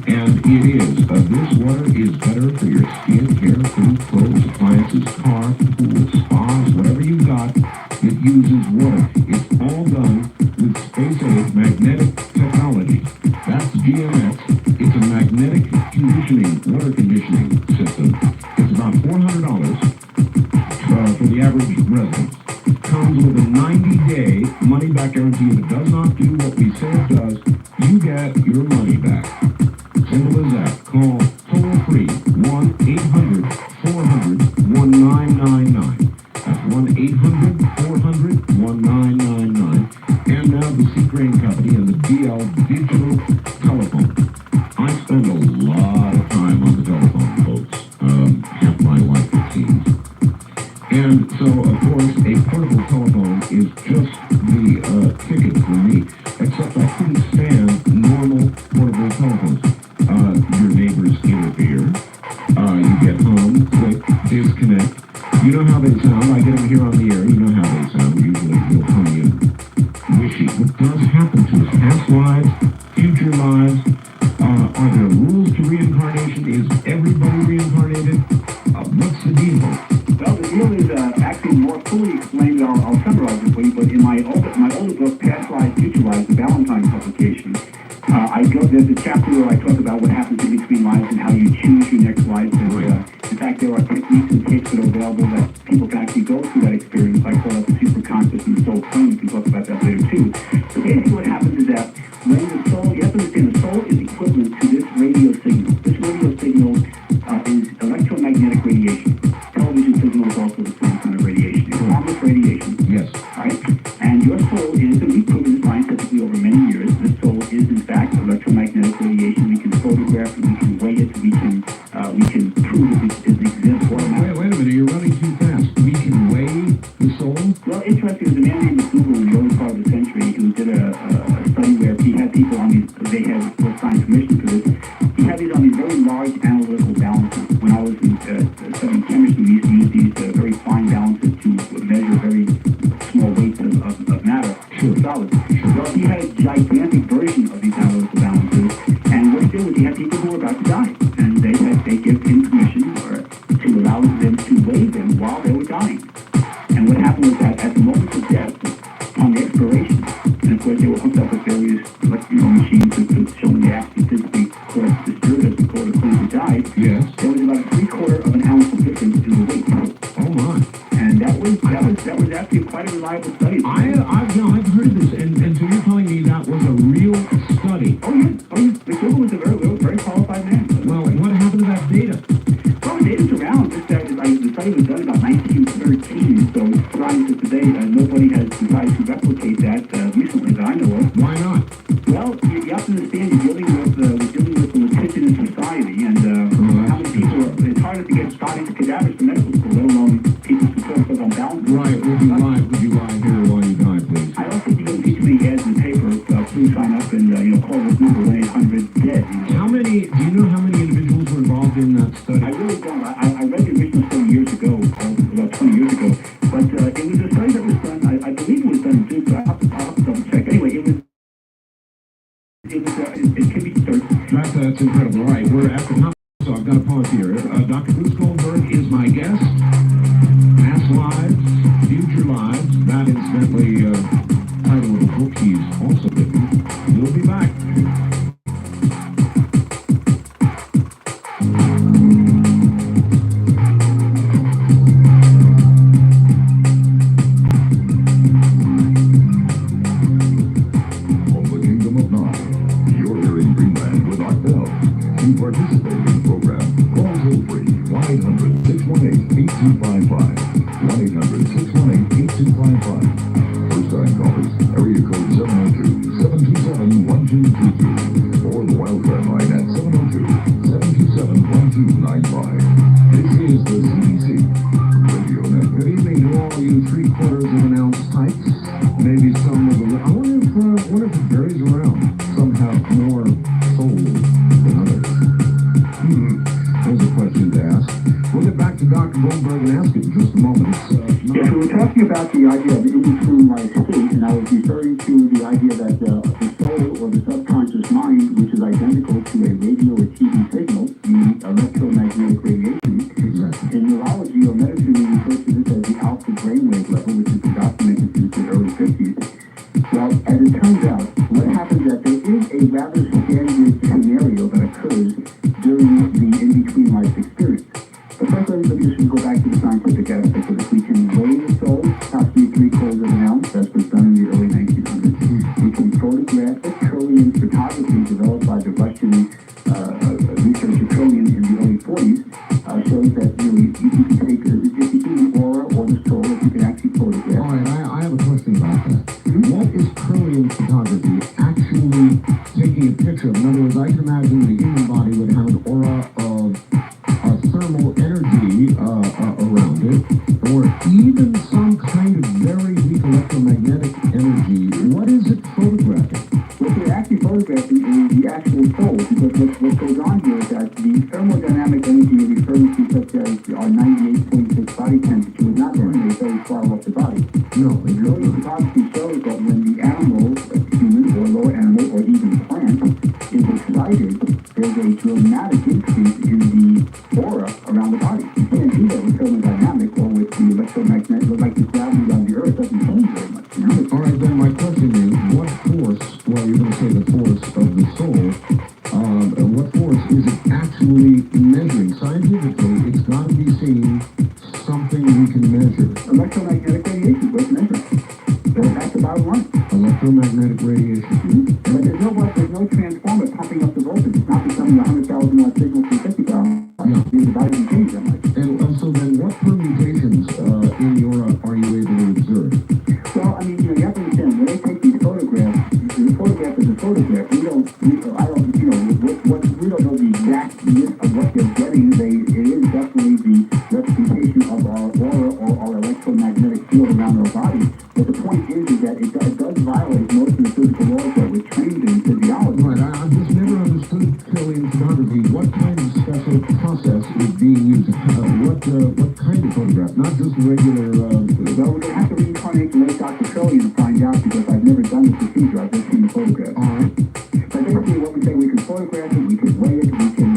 And it is. This water is better for your skin, hair, food, clothes, appliances, car, pool, spas, whatever you got. It uses water. It's all done with space-age magnetic technology. That's GMX. It's a magnetic conditioning, water conditioning system. It's about $400 for the average resident. Comes with a 90-day money-back guarantee. If it does not do what we say it does, you get your money back. Simple as that. Call toll-free 1-800-400-1999. That's 1-800-400-1999. And now the Seagrain Company and the DL Digital Telephone. I spend a lot of time on the telephone, folks. Half my life, it seems. And so, of course, a portable telephone is just the ticket for me, except I couldn't stand normal portable telephones. Your neighbors interfere. You get home, click, disconnect. You know how they sound. I get them here on the air. You know how they sound. Usually they'll come in wishy. What does happen to us? Past lives, future lives. Are there rules to reincarnation? Is everybody reincarnated? What's the deal? Well, the deal is actually more fully explained. I'll summarize it for you. But in my older book, Past Lives, Future Lives, the Valentine publication, there's a chapter where I talk about what happens in between lives and how you choose your next life. And in fact, there are techniques and tapes that are available that people can actually go through that experience. I call that the superconscious and the soul plane. We can talk about that later too. So basically, what happens is that when the soul, you have to understand, the soul is equivalent to this radio signal. This radio signal is electromagnetic radiation. Television signal is also the same kind of radiation. It's harmless radiation. Yes. Right? And your soul is, and we've proven this scientifically over many years, the soul is in fact electromagnetic radiation. We can photograph it, we can weigh it, we can prove it exists. Wait a minute, you're running too fast. We can weigh the soul? Well, interesting, there's a man named McDougall in the early part of the century who did a study where he had people on these, they had signed permission for this. He had these on these very large analytical balances. When I was studying chemistry, we used to use these very fine balances to measure very small weights of matter, solids. Well, he had a gigantic version of these analytical balances, and what he did was he had people who were about to die, and they gave him permission to allow them to weigh them while they were dying. And what happened was that at the moment of death, on the expiration, and of course they were hooked up with various machines that could show them they actually physically caused the spirit, as we call it, who died. Yes. There was about a 3/4 of an ounce of difference in the weight. Oh my. And that was actually quite a reliable study. I've heard of this, and so you're telling me that was a real study. Oh yeah. McDougall was a very qualified man. Well, what happened to that data? Well, the data's around. The study was done about 1913, so scientists today, nobody has decided to replicate that recently that I know of. Why not? Well, you have to understand we're dealing with a litigious society, and how many people it's harder to get bodies of cadavers to medical school, let alone people who talk about balance. Right, would you lie here while you die, please? I don't think you don't see too many ads in the paper. Please sign up and call the Google 1-800-DEAD. Do you know how many individuals were involved in that study? I really don't. I read the original study years ago, about 20 years ago, but it was a study that was done, I believe it was done in Duke, but I'll have to double check. Anyway, it can be searched. That's incredible. All right, we're at the top, so I've got to pause here. Dr. Bruce Goldberg is my guest. Past lives, future lives. That incidentally, title of the book he's also written. We'll be back. Participate in the program. Call toll free 1-800-618-8255. 1-800-618-8255. First time callers, area code 702-727-1222. Or the wildcard line at 702-727-1295. This is the CDC Radio Net. Good evening to all you 3/4 of an ounce types. Maybe some of them. I wonder if it varies around. Some have more soul is identical to a radio or TV signal, meaning electromagnetic radiation. Exactly. In neurology or medicine, we refer to this as the alpha brainwave level, which has been documented since the early 50s. Well, as it turns out, what happens is that there is a rather standard scenario that occurs during the in-between life experience. But first, let me just go back to the scientific aspect of this. We can weigh the soul, approximately 3/4 of an ounce. That's what's done in the early 1900s. We can photograph it. Kirlian photography, developed by the Russian researcher Kirlian in the early 40s, shows that you can take just the aura or the soul that you can actually photograph. All right, I have a question about that. What is Kirlian photography actually taking a picture of? In other words, I can imagine the human body would have an aura of thermal energy around it, or even some kind of very weak electromagnetic energy. What is it photographing? What they're actually photographing is the actual soul, because what goes on here is that the thermodynamic energy you're referring to, such as our 98.6 body temperature, would not emanate very far off the body. No, it Kirlian really. photography shows that when the animal, human or lower animal or even plant, is excited, there's a dramatic increase in the aura around the body. You can't do that with thermodynamic or with the electromagnetic, like the gravity on the earth doesn't change very much. You know? All right, then my question is, what force, well, you're going to say the force of the soul, what force is it actually measuring? Scientifically, it's got to be seen something we can measure. Electromagnetic radiation is worth measuring. That's the bottom line. Electromagnetic radiation. But there's no transformer pumping up the voltage. It's not becoming a 100,000 watt signal from 50,000. Yeah. The body can change that much. And so then what permutations in your are you able to observe? Well, I mean, you have to understand, when they take these photographs, the photograph is a photograph. We don't know the exactness of what they're getting. It is definitely the representation of our aura or our electromagnetic field around our body. But the point is that it does violate most of the physical laws that we're trained in physiology. Right, I've just never understood Kirlian photography. What kind of special process is being used? What kind of photograph? Not just regular. Well, they have to reincarnate the late Dr. Kirlian to find out, because I've never done the procedure. I've just seen the photograph. All right. But basically, what we say, we can photograph it, we can weigh it, we can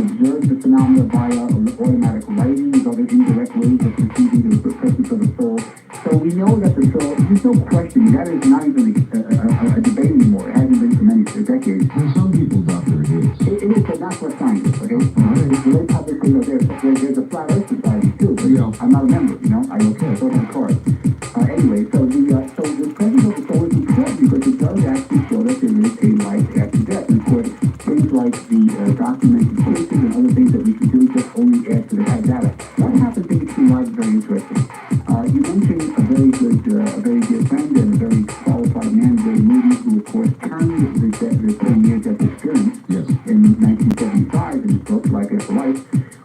observe the phenomena via automatic lighting, other indirect ways of perceiving the presence of the soul. So we know that the soul, there's no question, that is not even a debate anymore. It hasn't been for many decades. For some people, Doctor, it is. It is, but not for scientists, okay? Right. The late public, there's a flat earth society too, but Yeah. I'm not a member, I vote on card. Anyway, so the presence of the soul is important because it does actually show that there is a life after death. And of course, things like the documented cases and other things that we can do just only add to the data. What happens in between lives is very interesting. You mentioned a very dear friend and a very qualified man, Ray Moody, who of course turned the 10 years death experience Yes. in 1975 in his book, Life After Life.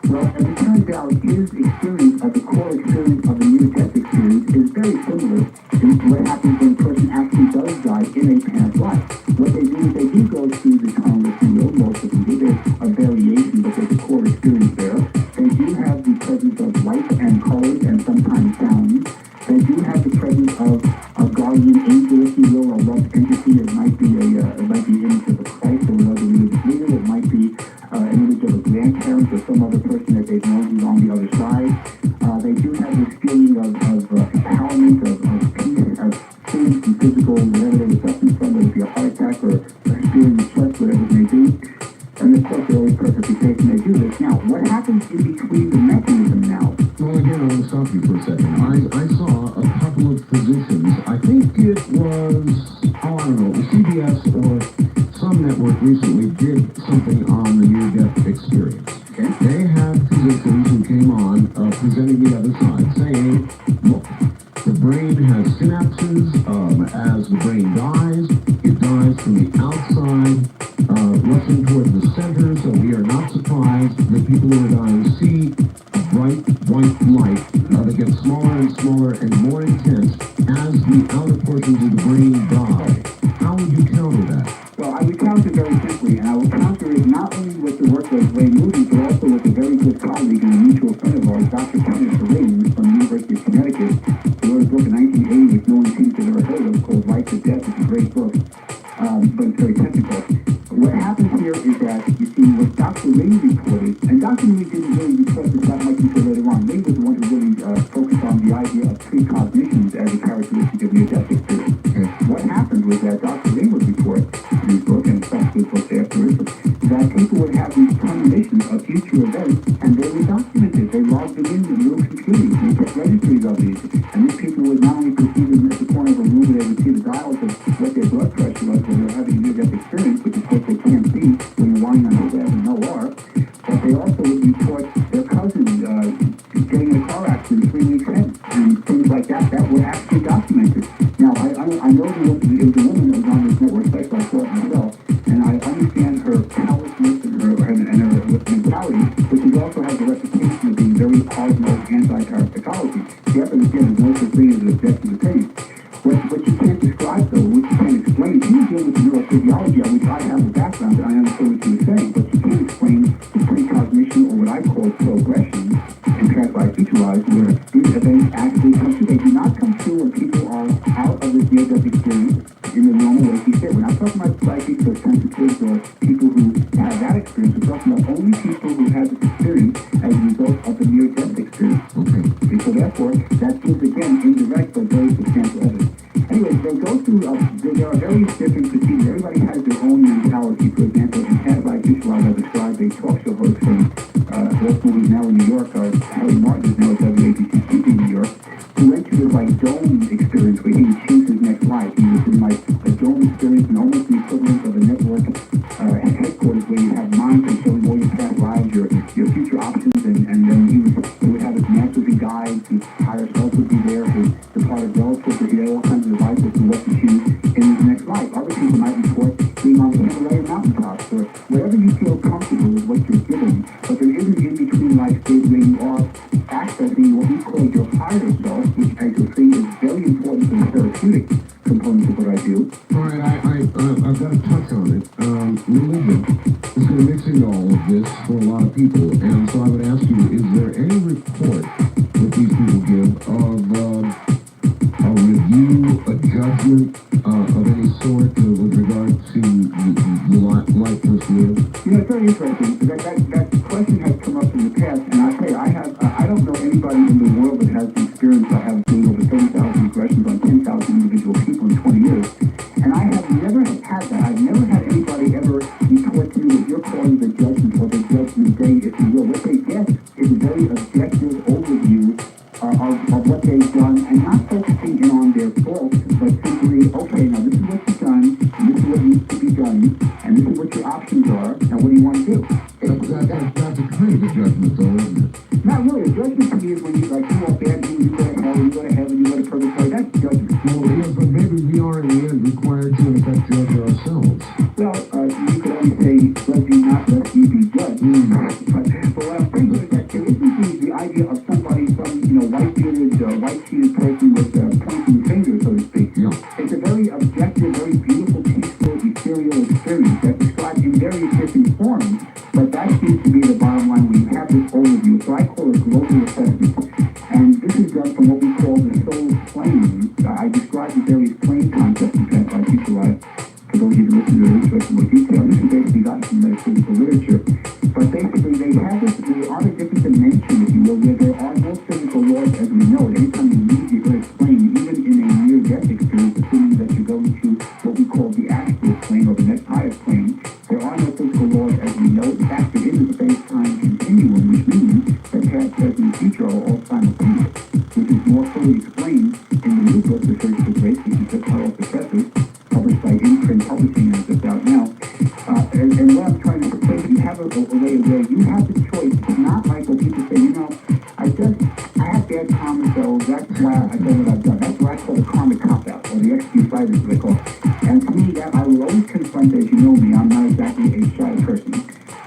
Well, as it turns out, his experience of the core experience of the near-death experience is very similar to what happens when a person actually does die in a past life. What they do is they do go through the tunnel field, most of them do. There's a variation, but there's a core experience there. They do have the presence of light and colors and sometimes sounds. They do have the presence of a guardian angel, if you will, a loved entity. It might be an image of a Christ or another religious leader. It might be an image of a grandparent or some other person that they've known who's on the other side. They do have this feeling of empowerment, of peace, of feeling some physical, whatever they were suffering from, whether it be a heart attack or a spear in the chest, whatever it may be. And of course, they're always perfectly safe when they do this. Now, what happens in between the mechanism now? Well, again, I want to stop you for a second. I saw a couple of physicians. I think it was, I don't know, CBS or some network recently did something on the near-death experience. Okay. They had physicians who came on presenting the other side, saying, look, the brain has synapses. As the brain dies, it dies from the outside, rushing toward the center, so we are not surprised that people who are dying see a bright white light that gets smaller and smaller and more intense as the outer portions of the brain die. How would you counter that? Well, I would counter it very simply, and I would counter it not only with the work of Ray Moody, but also with a very good colleague and a mutual friend of ours, Dr. Kenneth Serene from the University of Connecticut, who wrote a book in 1980 which no one seems to have ever heard of, called Life to Death. It's a great book, but it's very technical. here is that, you see, what Dr. Ring reported, and Dr. Ring didn't really report this that much until later on. Ring was the one who really focused on the idea of precognitions as a characteristic of near-death experience. What happened was that Dr. Ring would report in his book, and subsequent books afterwards, that people would have these premonitions of future events, and they were documented. They logged them in little computers. They kept registries of these. And these people would not only perceive them at the corner of a room, they would see the dials of what their blood pressure was when they're having a near-death experience, which of course they can't see when you're lying on your bed with no R. But they also would report their cousin getting in a car accident 3 weeks in, and things like that. That were actually documented. Now, I know it was a woman that was on this network site, so I saw it myself, and I understand her callousness and her mentality, but she also has a reputation of being very hard-nosed anti-parapsychology. She has to understand there's no such thing as an objective opinion. What you can't describe, though, what you can't explain, she was dealing with neurophysiology, which I have a background, and I understand what she was saying, but you can't explain the precognition, or what I call progression, in translate future-wise, where these events actually come true. They do not come true when people are out of this near-death experience in the normal way. She said, we're not talking about psychics or sensitives or people who have that experience. We're talking about only people who have this experience as a result of the near-death experience. Okay. And so therefore, that seems again indirect but very substantial evidence. Anyway, they go through, there are various different procedures. Everybody has their own mentality. For example, in Past Life Visualize, I described a talk show host from local who's now in New York, Harry Martin is now at WABC in New York, who went to this like dome experience where he achieved his next life. He was in like a dome experience and almost the equivalent of a network headquarters where you have monitors showing all your past lives, your future options, and then he would have his masters and guides, his higher self would be there, his departed relatives would be there, all kinds of advice as to what to choose in his next life. Other people might report being on the Himalaya mountaintops or wherever you feel comfortable with what you're given, but there isn't in between life stage where you are accessing what we call your higher self, which I see is very important for the therapeutic components of what I do. All right, I've got to touch on it. Religion is going to mix into all of this for a lot of people, and so I would ask you, is there any report that these people give of a review, a judgment of any sort with regard to the life that's lived? You know, it's very interesting. That question has come up in the past, and I tell you, I don't know anybody in the world that has the experience I have doing over 30,000 regressions on 10,000 individual people in 20 years. And I have never had that. I've never had anybody ever report to me what you're calling the judgment or the judgment day, if you will. What they get is a very objective overview of what they've done, and not focusing in on their faults, but simply, okay, now this is what you've done, and this is what needs to be done, and this is what your options are, and what do you want to do? That's a kind of a judgment, though, isn't it? Not really. A judgment to me is when you are bad, you go to hell, you go to heaven, you go to purgatory. That's judgment. Well, yeah, but maybe we are in the end required to, in effect, judge ourselves. Well, you could only say, let you not, let you be judged. But what I'm saying is that there isn't the idea of somebody, some white-bearded, white-sheeted person with pointing fingers, so to speak. Yeah. It's a very objective, very beautiful, peaceful, ethereal experience that's described in various different forms, but that seems to be the bottom line when you have this overview. So I call it global assessment. And this is done from what we call the soul plane. I describe the various plane concepts in Past Life Visualize. For those of you who listen to the research in more detail, this is basically gotten from metaphysical literature. But basically, they are a different dimension, if you will, where there are no physical laws as we know it. Anytime you read, you're going to explain, even in a near-death experience, assuming that you're going to what we call the astral plane or the next highest plane, there are no physical laws as we know it. In fact, there is a space-time continuum, which means that past, present, and future are all simultaneous, which is more fully explained in the new book, The Search for Grace, which is just hot off the presses, published by Imprint Publishing, and it's just out now. And what I'm trying to say is you have a way where you have the choice. It's not like when people say, I have bad karma, so that's why I've done what I've done. That's what I call the karmic cop-out, or the excuse writers, as they call it. And to me, that I will always confront, as you know me, I'm not exactly a shy person.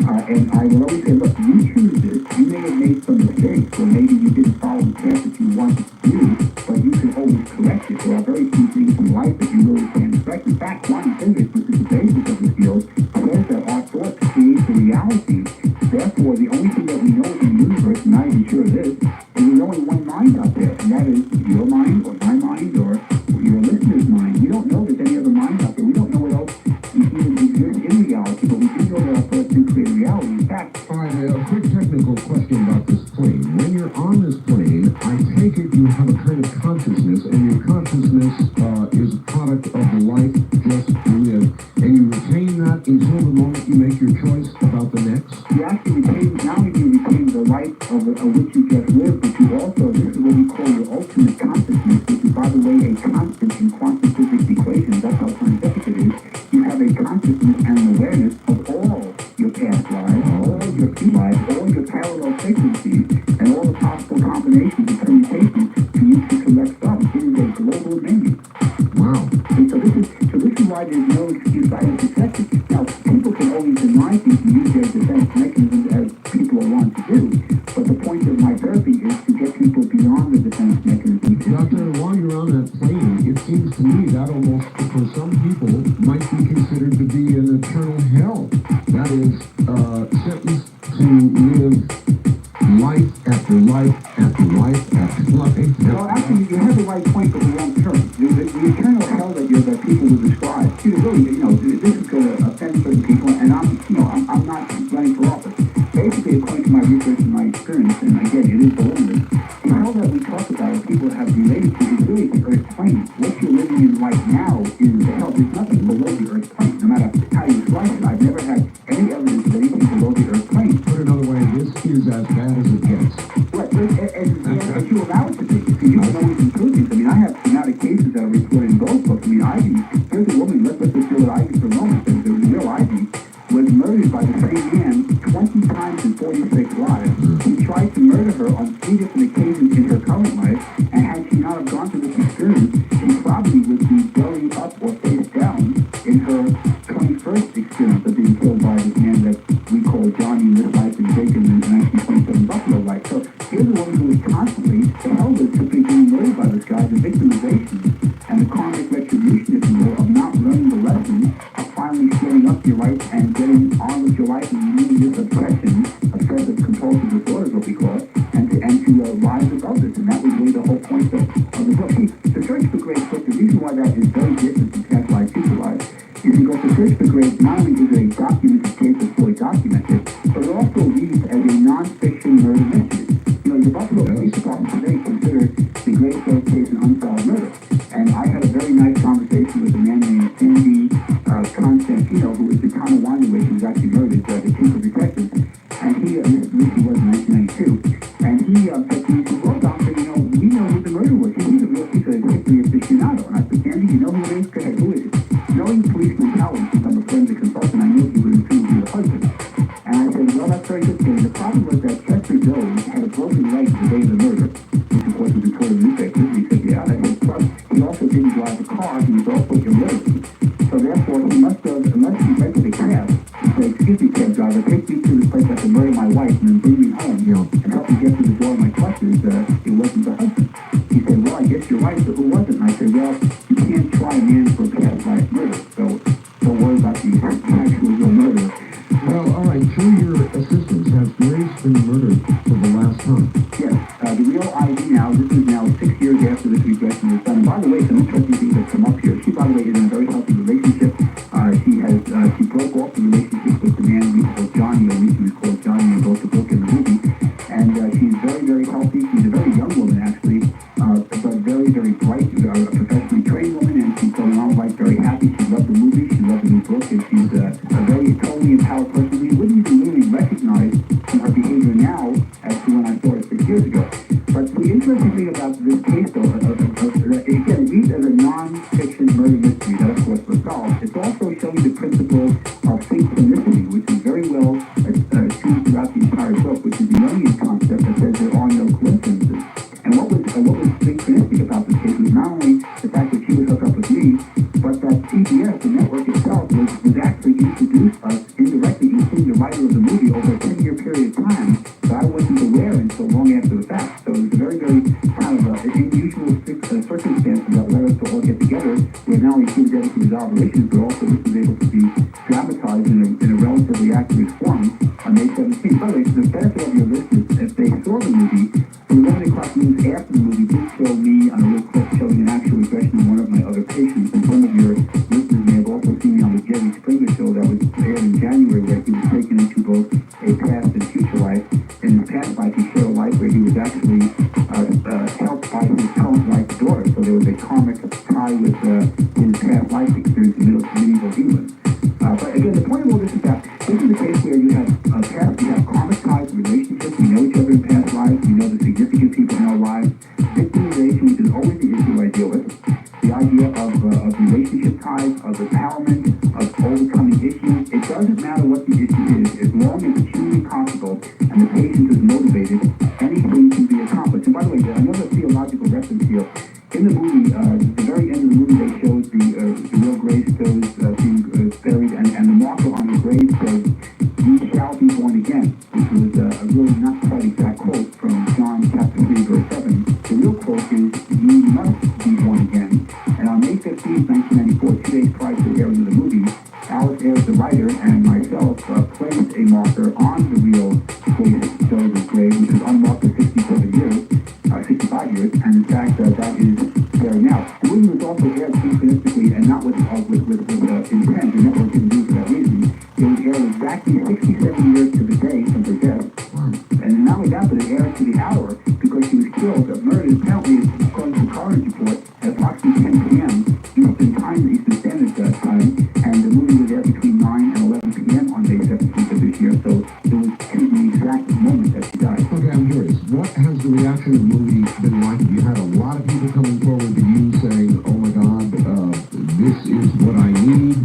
And I will always say, look, you choose this. You may have made some mistakes, or maybe you didn't follow the path that you wanted to do, but you can always correct it. There are very few things in life that you really can correct. In fact, quantum physics, which is the basis of the field, says that our thoughts create the reality. Therefore, the only thing that we know in the universe, and I'm even sure of this, is there's only one mind out there, and that is your mind, or my mind, or your listener's mind. We don't know there's any other mind out there. We don't know what else even exists in reality, but we do know there right, a quick technical question about this plane. When you're on this plane, I take it you have a kind of consciousness, and your consciousness is a product of the life just lived, and you retain that until the moment you make your choice about the next? You actually retain, not only do you retain the life of which you just lived, but you also, this is what we call your ultimate consciousness, which is, by the way, a constant in quantum physics equations. That's how scientific it is. You have a consciousness and an awareness of all your past lives, all your key lives, all your parallel frequencies, and all the possible combinations and permutations for you to select from. It is a global menu. Wow. And so this is why there's no excuse by any succession. Now, people can always deny things and use their defense mechanisms as people want to do. But the point of my therapy is to get people beyond the defense mechanisms. Doctor, while you're on that plane, it seems to me that almost, for some people, might be considered to be an eternal hell. That is, sentenced to live life after life after life after life. Well, actually, you have the right point for the wrong term. The eternal hell that people would describe, this is going to offend certain people, and I'm not running for office. Basically, according to my research and my experience, and again, it is voluminous, the hell that we talk about and people have related to is really the Earth plane. What you're living in right now is the hell. There's nothing below the Earth plane, no matter how you slice it. I've never had any evidence of anything below the Earth plane. Put another way, this is as bad as it gets. Right, as you allow it to be, because you can always improve things. I mean, I have traumatic cases that are reported in both books. I mean, Ivy, here's a woman, let's just deal with Ivy for a moment. The real Ivy was murdered by the same man 20 times in 46 lives. He tried to murder her on 3 different occasions in her current life, and had she not have gone through this experience, she probably would be belly up or face down in her 21st experience of being killed by this man that we call Johnny in this life and Jacob in the 1927 Buffalo life. So here's a woman who is constantly, the hell with simply being murdered by this guy, the victimization and the karmic retribution, if you will, of not learning the lesson of finally standing up to your rights and getting on with your life and removing this obsession, obsessive compulsive disorder is what we call it, and to rise above this. And that was really the whole point of the book. See, The Search for Grace book, the reason why that is very different from Past Life, Future Life, is because The Search for Grace not only is a documented case that's fully documented, but it also reads as a non-fiction murder mystery. The Buffalo Police Department today consider the Grace Hill case an unsolved murder. And I had a very nice conversation with a man named Sandy Constantino, who was the Tonawanda witch who was actually murdered, the chief of detectives. And he, this was in 1992, and he said to me, well, doctor, we know who the murderer was. He's a history aficionado. And I said, Sandy, you know who it is? Go ahead, who is it? Knowing police brutality, since I'm a forensic consultant, I knew he would assume he was a husband. And I said, well, that's very good. The problem was that Chester Jones had a broken leg the day of the murder, which of course was reported in the newspapers. He said, yeah, that was plus. He also didn't drive a car. He was also illiterate. So therefore, he must have, unless he rented a cab, he said, excuse me, cab driver, take me to the place I can murder my wife and then bring me home, and help me get to the door of my clutches. It wasn't the husband. He said, well, I guess you're right, but who was it? And I said, well, you can't try a man for a past life murder. So don't worry about the actual real murder. Well, all right, through your assistance, has Grace been murdered for the last time? Yes, the real ID now, this is now 6 years after this regression was done. And by the way, some interesting things have come up here. She, by the way, is in a very healthy relationship. She broke off the relationship with the man we call Johnny, or we can call Johnny in both the book and the movie. And she's very, very healthy. She's a very young woman, actually, but very, very bright, a professionally trained woman, and she's going on life very happy. She loved the movie, she loved the new book, and she's a very totally empowered person. We wouldn't even really recognize from her behavior now as to when I saw her 6 years ago. But the interesting thing about this case, though, again, it reads as a non-fiction murder mystery that, of course, was solved. It's also showing the principle of synchronicity, which is very well tuned throughout the entire book, which is the Jungian concept that says there are no coincidences. And what was synchronistic about this case was not only the fact that she was hooked up with me, but that CBS, the network itself, was actually introduced us indirectly, including the writer of the movie, over a 10-year period of time that I wasn't aware until long after the fact. So it was a very, very kind of an unusual circumstance that led us to all get together, where not only she was able to resolve the issues, but also this was able to be dramatized in a relatively accurate form on May 17th. By the way, to the benefit of your listeners, if they saw the movie, the 11 o'clock news after the movie did show me on a real clip showing an actual regression of one of my other patients, and some of your listeners may have also seen me on the Jerry Springer show that was aired in January, where he was taken into both a past and future past life, he shared a life where he was actually helped by his current life daughter. So there was a karmic tie with his past life experience in medieval England. But again, the point of all this is that this is a case where you have karmic ties, relationships. We know each other in past lives. We know the significant people in our lives. Victimization, which is always the issue I deal with. The idea of relationship ties, of empowerment, of overcoming issues. It doesn't matter what the issue is, as long as it's humanly possible and the patient is motivated, anything can be accomplished. And by the way, another theological reference here. In the movie, the very end of the movie, they showed the Will Grace goes being buried, and the marker on the grave says, "You shall be born again," which was a really not quite exact quote from John chapter 3, verse 7. The real quote is, "You must be born again." And on May 15, 1994, 2 days prior to the airing of the movie, Alice Ayres, the writer, and myself placed a marker on the real Grace Dover's grave, which was unmarked for 65 years, and in fact, that is there now. The movie was also aired synchronistically and not with intent. The network didn't do it for that reason. It was aired exactly 67 years to the day of her death. And not only that, but it aired to the hour because she was killed, murdered, apparently, according to the coroner's report, at approximately 10 p.m. Eastern Time, Eastern Standard Time, and the movie was aired between 9 and 11 p.m. on May 17th of this year, so it was the exact moment that she died. Okay, I'm curious. What has the reaction of the movie been like? Have you had a lot of people coming forward to you saying, "Oh my God, this is what I need.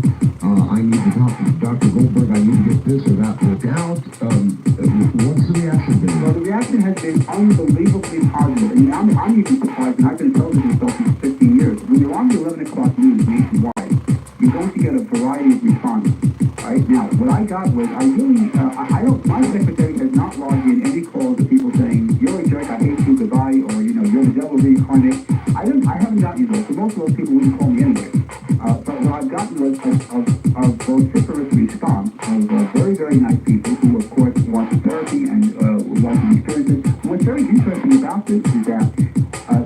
I need to talk to Dr. Goldberg. I need to get this or that worked out." What's the reaction been? Well, the reaction has been unbelievably positive. I mean, I'm even surprised, and I've been a television consultant for 15 years. When you're on the 11 o'clock news nationwide, you're going to get a variety of responses. Right now, what I got was my secretary has not logged in any calls of people saying, "You're a jerk, I hate you, goodbye," or, "You're the devil reincarnate." I haven't gotten those. So most of those people wouldn't call me anyway. But what I've gotten was a vociferous response of very, very nice people who, of course, want the therapy and want the experiences. What's very interesting about this is that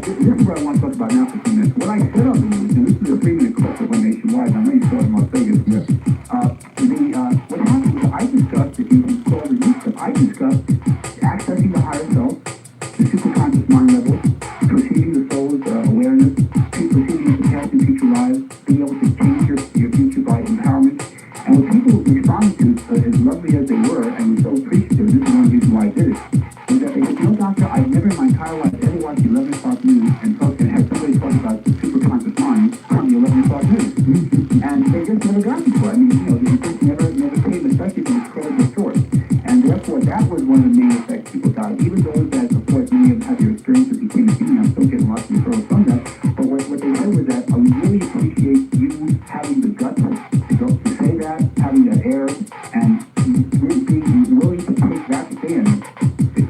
this is what I want to talk about now for a few minutes. What I said on the news, and this is a 3-minute clip that went nationwide, and I know you saw it in Las Vegas. Yes. What happened is I discussed, if you can call the news clip, I discussed accessing the higher self, the superconscious mind level, perceiving the soul's awareness, perceiving the past and future lives, being able to change your future by empowerment. And what people responded to, as lovely as they were, and was so appreciative, this is one reason why I did it, was that they said, "Doctor, I've never in my entire life ever watched the 11 o'clock news and had somebody talk about the superconscious mind on the 11 o'clock news." And they just never got before. I mean, they just never came, especially from a credible source. And therefore, that was one of the main effects people got. Even those that, of course, many of them had their experiences and came to see me, I'm still getting lots of referrals from that. But what they said was that, "I really appreciate you having the guts to say that, having that air, and really being willing to take that stand,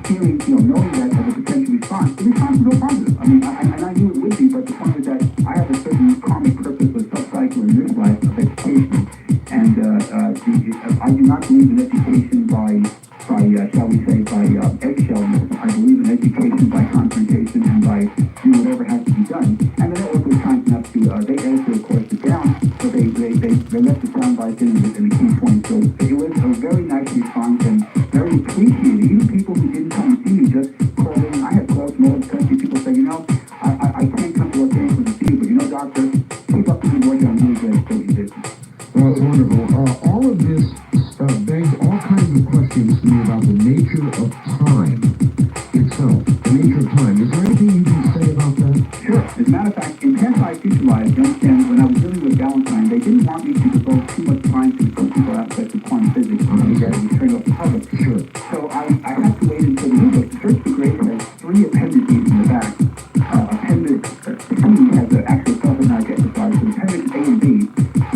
feeling, knowing that as a potential response." The response was all positive. I mean, and I knew it would be, but the point is that I have a certain karmic purpose with subcycle in this life of education, and I do not believe in education by shall we say, by eggshellness. I believe in education by confrontation and by doing whatever has to be done. And the network was kind enough to, they edited, of course, it down, but they left the sound bites in the key points. So it was a very nice response and very appreciated. Even people who didn't come and see me just called in. I had calls from all over the country. People say, I can't come to Los Angeles to see you, but doctor, keep up the good work. I'm really glad that you did. Well, it's wonderful. All of this begs all kinds of questions to me about the nature of time itself. The nature of time. Is there anything you can say about that? Sure. As a matter of fact, in past life, future lives, you understand, when I was dealing with Valentine, they didn't want me to devote too much time to the technical aspects of quantum physics. That was turned off the public. Sure. So I had to wait until the new book. The Search for Grace has 3 appendices in the back. Appendix C has the actual self-hypnotic exercise. So appendix A and B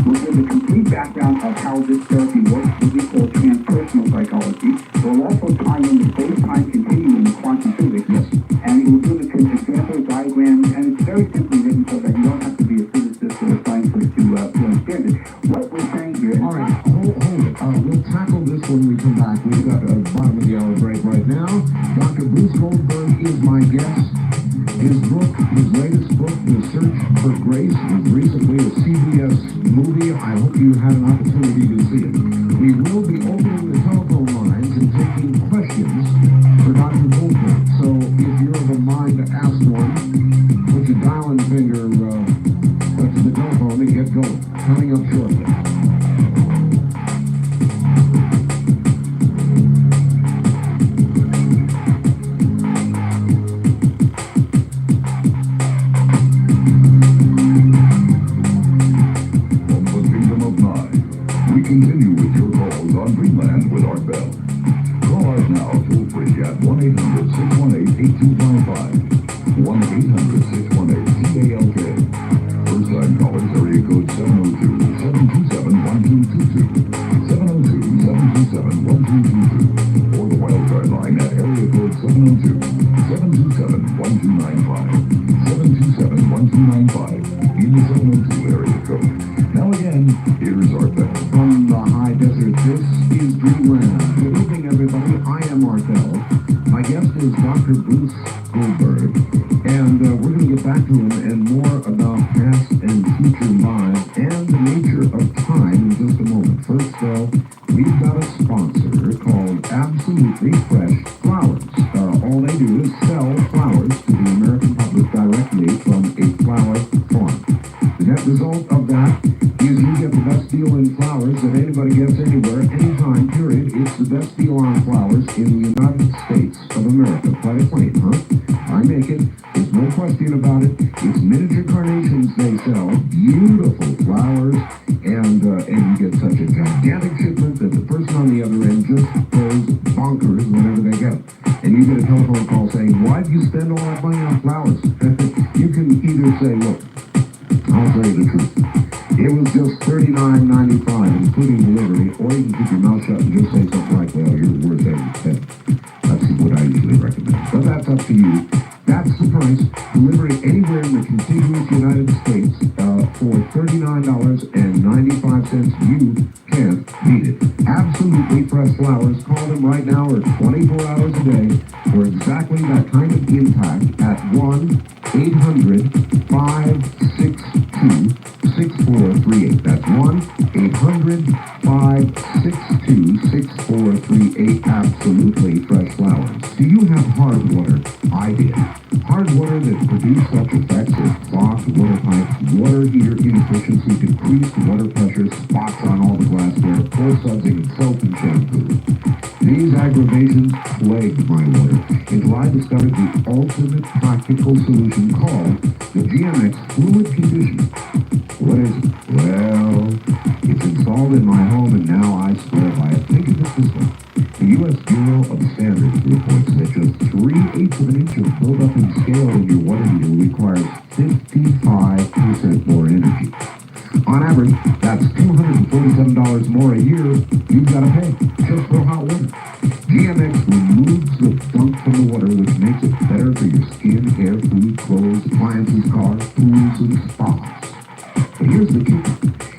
will give a complete background of how this therapy works, what we call transpersonal psychology. It will also tie in the space-time continuum of quantum physics. Yes. And it will give us example diagrams, and it's very simply written so that you don't have to be a physicist or a scientist to understand it. What we're saying here... All right, hold it. We'll tackle this when we come back. We've got a bottom of the hour break right now. Dr. Bruce Goldberg is my guest. His latest book, The Search for Grace, was recently a CBS movie. I hope you had an opportunity to see it. We will be opening the telephone lines and taking questions for Dr. Land with Art Bell. Call Art now toll free at 1-800-618-8255. 1-800-618-TALK. First time callers area code 702-727-1222. 702-727-1222. Or the wildcard line at area code 702-727-1295. 727-1295 in the 702 area code. Now again, here's Art Bell. From the high desert, this is Dreamland. Good evening, everybody. I am Art Bell. My guest is Dr. Bruce Goldberg, and we're going to get back to him and more about past and future lives and the nature of time in just a moment. First, though, we've got a sponsor called Absolutely Fresh Flowers. All they do is sell flowers to the American public directly from a flower farm. The net result of that is you get the best deal in flowers that anybody gets anywhere, anytime, period. It's the best deal on flowers in the United States of America. Quite a claim, huh? I make it. There's no question about it. It's miniature carnations they sell. Beautiful flowers. And you get such a gigantic shipment that the person on the other end just goes bonkers whenever they get it. And you get a telephone call saying, why do you spend all that money on flowers? You can either say, look, I'll tell you the truth. It was just $39.95, including delivery, or you can keep your mouth shut and just say something like, well, you're worth every cent. That's what I usually recommend. But that's up to you. That's the price. Delivery anywhere in the contiguous United States for $39.95. You can't beat it. Absolutely Fresh Flowers. Call them right now or 24 hours a day for exactly that kind of impact at 1-800-562-6438. That's 1-800-562-6438. Absolutely Fresh Flowers. Do you have hard water? I did. Hard water that produced such effects as clogged water pipes, water heater inefficiency, decreased water pressure, spots on all the glassware, poor sudsing, and soap and shampoo. These aggravations plagued my water until I discovered the ultimate practical solution called the GMX Fluid Conditioner. What is it? Well, it's installed in my home and now I swear by it. Think of it this way. The U.S. Bureau of Standards reports that just 3/8 of an inch of buildup in scale in your water heater requires 55% more energy. On average, that's $247 more a year you've got to pay just for hot water. GMX removes the gunk from the water, which makes it better for your skin, hair, food, clothes, appliances, cars, pools, and spas. But here's the kicker.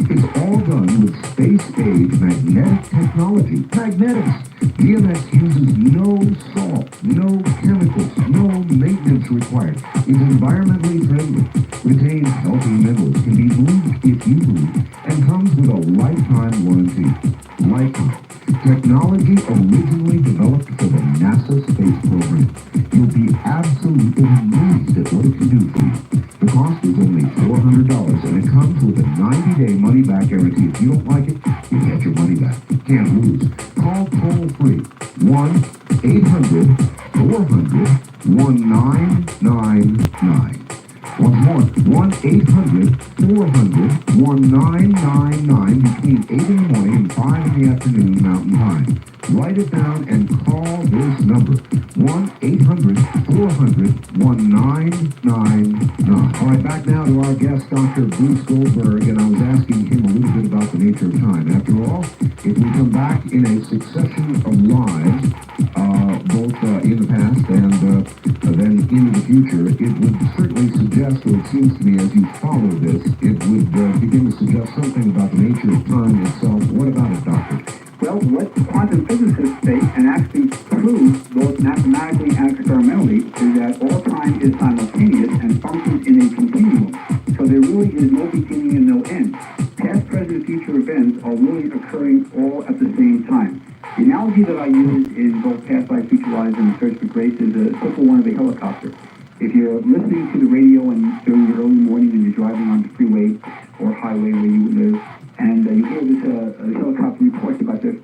It's all done with space-age magnetic technology. Magnetics! GMX uses no salt, no chemicals, no maintenance required. It's environmentally friendly, retains healthy minerals, can be moved if you move, and comes with a lifetime warranty. Lifetime. Technology originally developed for the NASA space program. You'll be absolutely amazed at what it can do for you. The cost is only $400, and it comes with a 90-day money-back guarantee. If you don't like it, you get your money back. Can't lose. Call toll-free 1-800-400-1999. Once more, 1-800-400-1999 between 8 in the morning and 5 in the afternoon Mountain Time. Write it down and call this number, 1-800-400-1999. All right, back now to our guest, Dr. Bruce Goldberg, and I was asking him a little bit about the nature of time. After all, if we come back in a succession of lives, both in the past and then into the future, it would certainly suggest, or it seems to me as you follow this, it would begin to suggest something about the nature of time itself. What about it, Doctor? Well, what quantum physicists say, and actually prove both mathematically and experimentally, is that all time is simultaneous and functions in a continuum. So there really is no beginning and no end. Past, present, future events are really occurring all at the same time. The analogy that I use in both Past Life, Future Lives, and The Search for Grace is a simple one of a helicopter. If you're listening to the radio and during the early morning and you're driving on the freeway or highway where you live, and you hear this helicopter report about the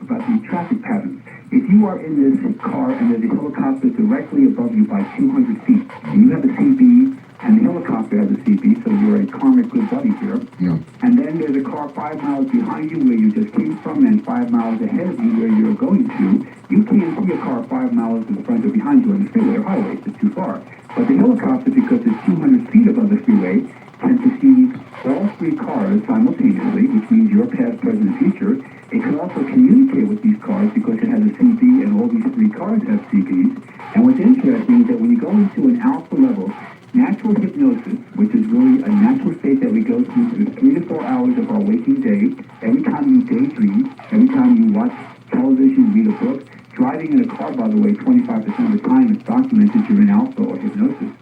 traffic patterns. If you are in this car and there's a helicopter directly above you by 200 feet, and you have a CB, and the helicopter has a CB, so you're a karmic good buddy here. Yeah. And then there's a car car 5 miles behind you where you just came from and 5 miles ahead of you where you're going to, you can't see a car 5 miles in front or behind you on the freeway or highway. It's too far. But the helicopter, because it's 200 feet above the freeway, can perceive all three cars simultaneously, which means your past, present, and future. It can also communicate with these cars because it has a CB, and all these three cars have CBs. And what's interesting is that when you go into an alpha level, natural hypnosis, which is really a natural state that we go through for 3 to 4 hours of our waking day, every time you daydream, every time you watch television, read a book, driving in a car, by the way, 25% of the time it's documented you're in alpha or hypnosis.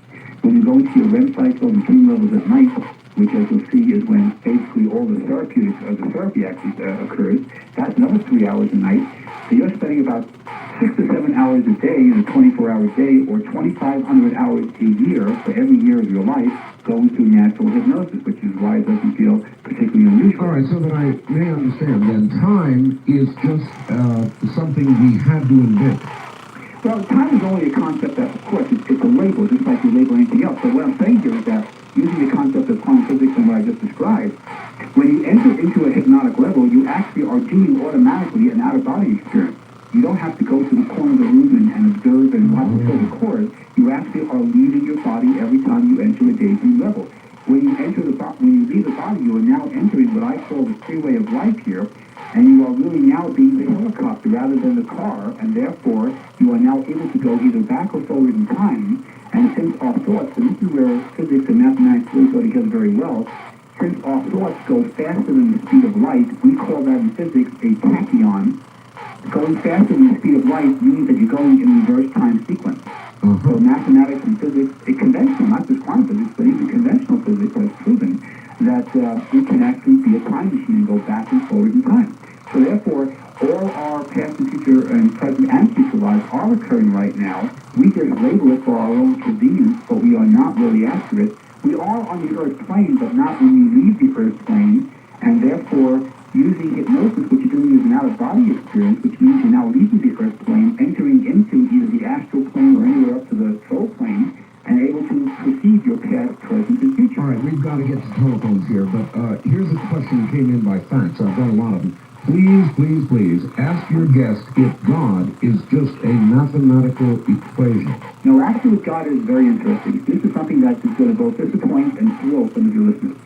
When you go into your REM cycle and dream levels at night, which as you'll see is when basically all the therapeutics of the therapy actually occurs, that's another 3 hours a night. So you're spending about 6 to 7 hours a day in a 24-hour day, or 2,500 hours a year for every year of your life going through natural hypnosis, which is why it doesn't feel particularly unusual. All right, so that I may understand, then time is just something we had to invent. Well, time is only a concept that, of course, it's a label, just like you label anything else. But what I'm saying here is that, using the concept of quantum physics and what I just described, when you enter into a hypnotic level, you actually are doing automatically an out-of-body experience. You don't have to go to the corner of the room and observe and watch the silver cord. You actually are leaving your body every time you enter a daydream level. When you leave the body, you are now entering what I call the freeway of life here, and you are really now being the helicopter rather than the car, and therefore you are now able to go either back or forward in time. And since our thoughts, and this is where physics and mathematics really go together very well, since our thoughts go faster than the speed of light, we call that in physics a tachyon. Going faster than the speed of light means that you're going in reverse time sequence. So mathematics and physics, conventional, not just quantum physics, but even conventional physics has proven that we can actually be a time machine and go back and forward in time. So therefore, all our past and future and present and future lives are occurring right now. We just label it for our own convenience, but we are not really accurate. We are on the Earth plane, but not when we leave the Earth plane, and therefore, using hypnosis, what you're doing is an out-of-body experience, which means you're now leaving the Earth plane, entering into either the astral plane or anywhere up to the soul plane, and able to perceive your past, present, and future. All right, we've got to get to telephones here, but here's a question that came in by fax. I've got a lot of them. Please, ask your guest if God is just a mathematical equation. No, actually what God is very interesting. This is something that is going to both disappoint and thrill some of your listeners.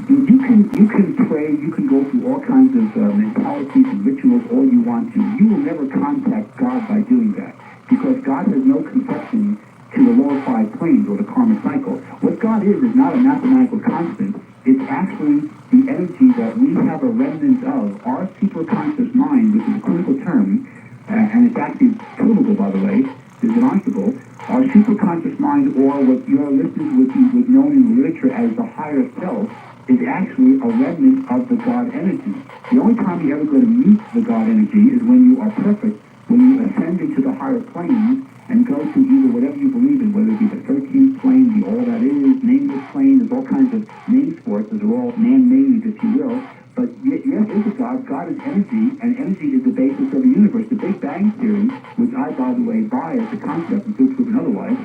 You can pray, you can go through all kinds of mentalities and rituals all you want to. You will never contact God by doing that, because God has no conception to the lower five planes or the karmic cycle. What God is not a mathematical constant. It's actually the energy that we have a remnant of. Our superconscious mind, which is a clinical term, and it's actually provable, by the way, is demonstrable. Our superconscious mind, or what your listeners would know in the literature as the higher self, is actually a remnant of the God energy. The only time you're ever going to meet the God energy is when you are perfect, when you ascend into the higher planes and go to either whatever you believe in, whether it be the 13th plane, the all that is, nameless plane. There's all kinds of names for it. Those are all man-made, if you will. But yes, is a God. God is energy, and energy is the basis of the universe. The Big Bang Theory, which I, by the way, buy as a concept until proven otherwise,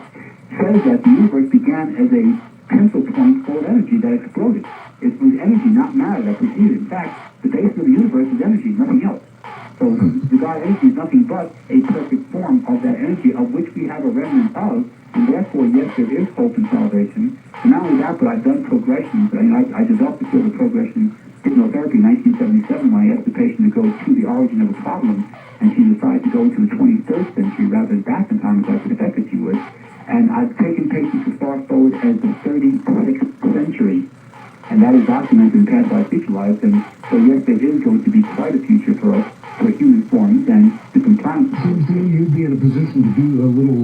says that the universe began as a pencil point full of energy that exploded. It was energy, not matter, that proceeded. In fact, the basis of the universe is energy, nothing else. So the God energy is nothing but a perfect form of that energy, of which we have a remnant of, and therefore, yes, there is hope and salvation. And not only that, but I've done progressions. I developed the field of progression hypnotherapy in 1977 when I asked the patient to go to the origin of a problem, and she decided to go into the 23rd century rather than back in time, as I could expect that she would. And I've taken patients as far forward as the 36th century, and that is documented in past life, future lives. And so, yes, there is going to be quite a future for us, for human forms and different planets. Seems to me you'd be in a position to do a little,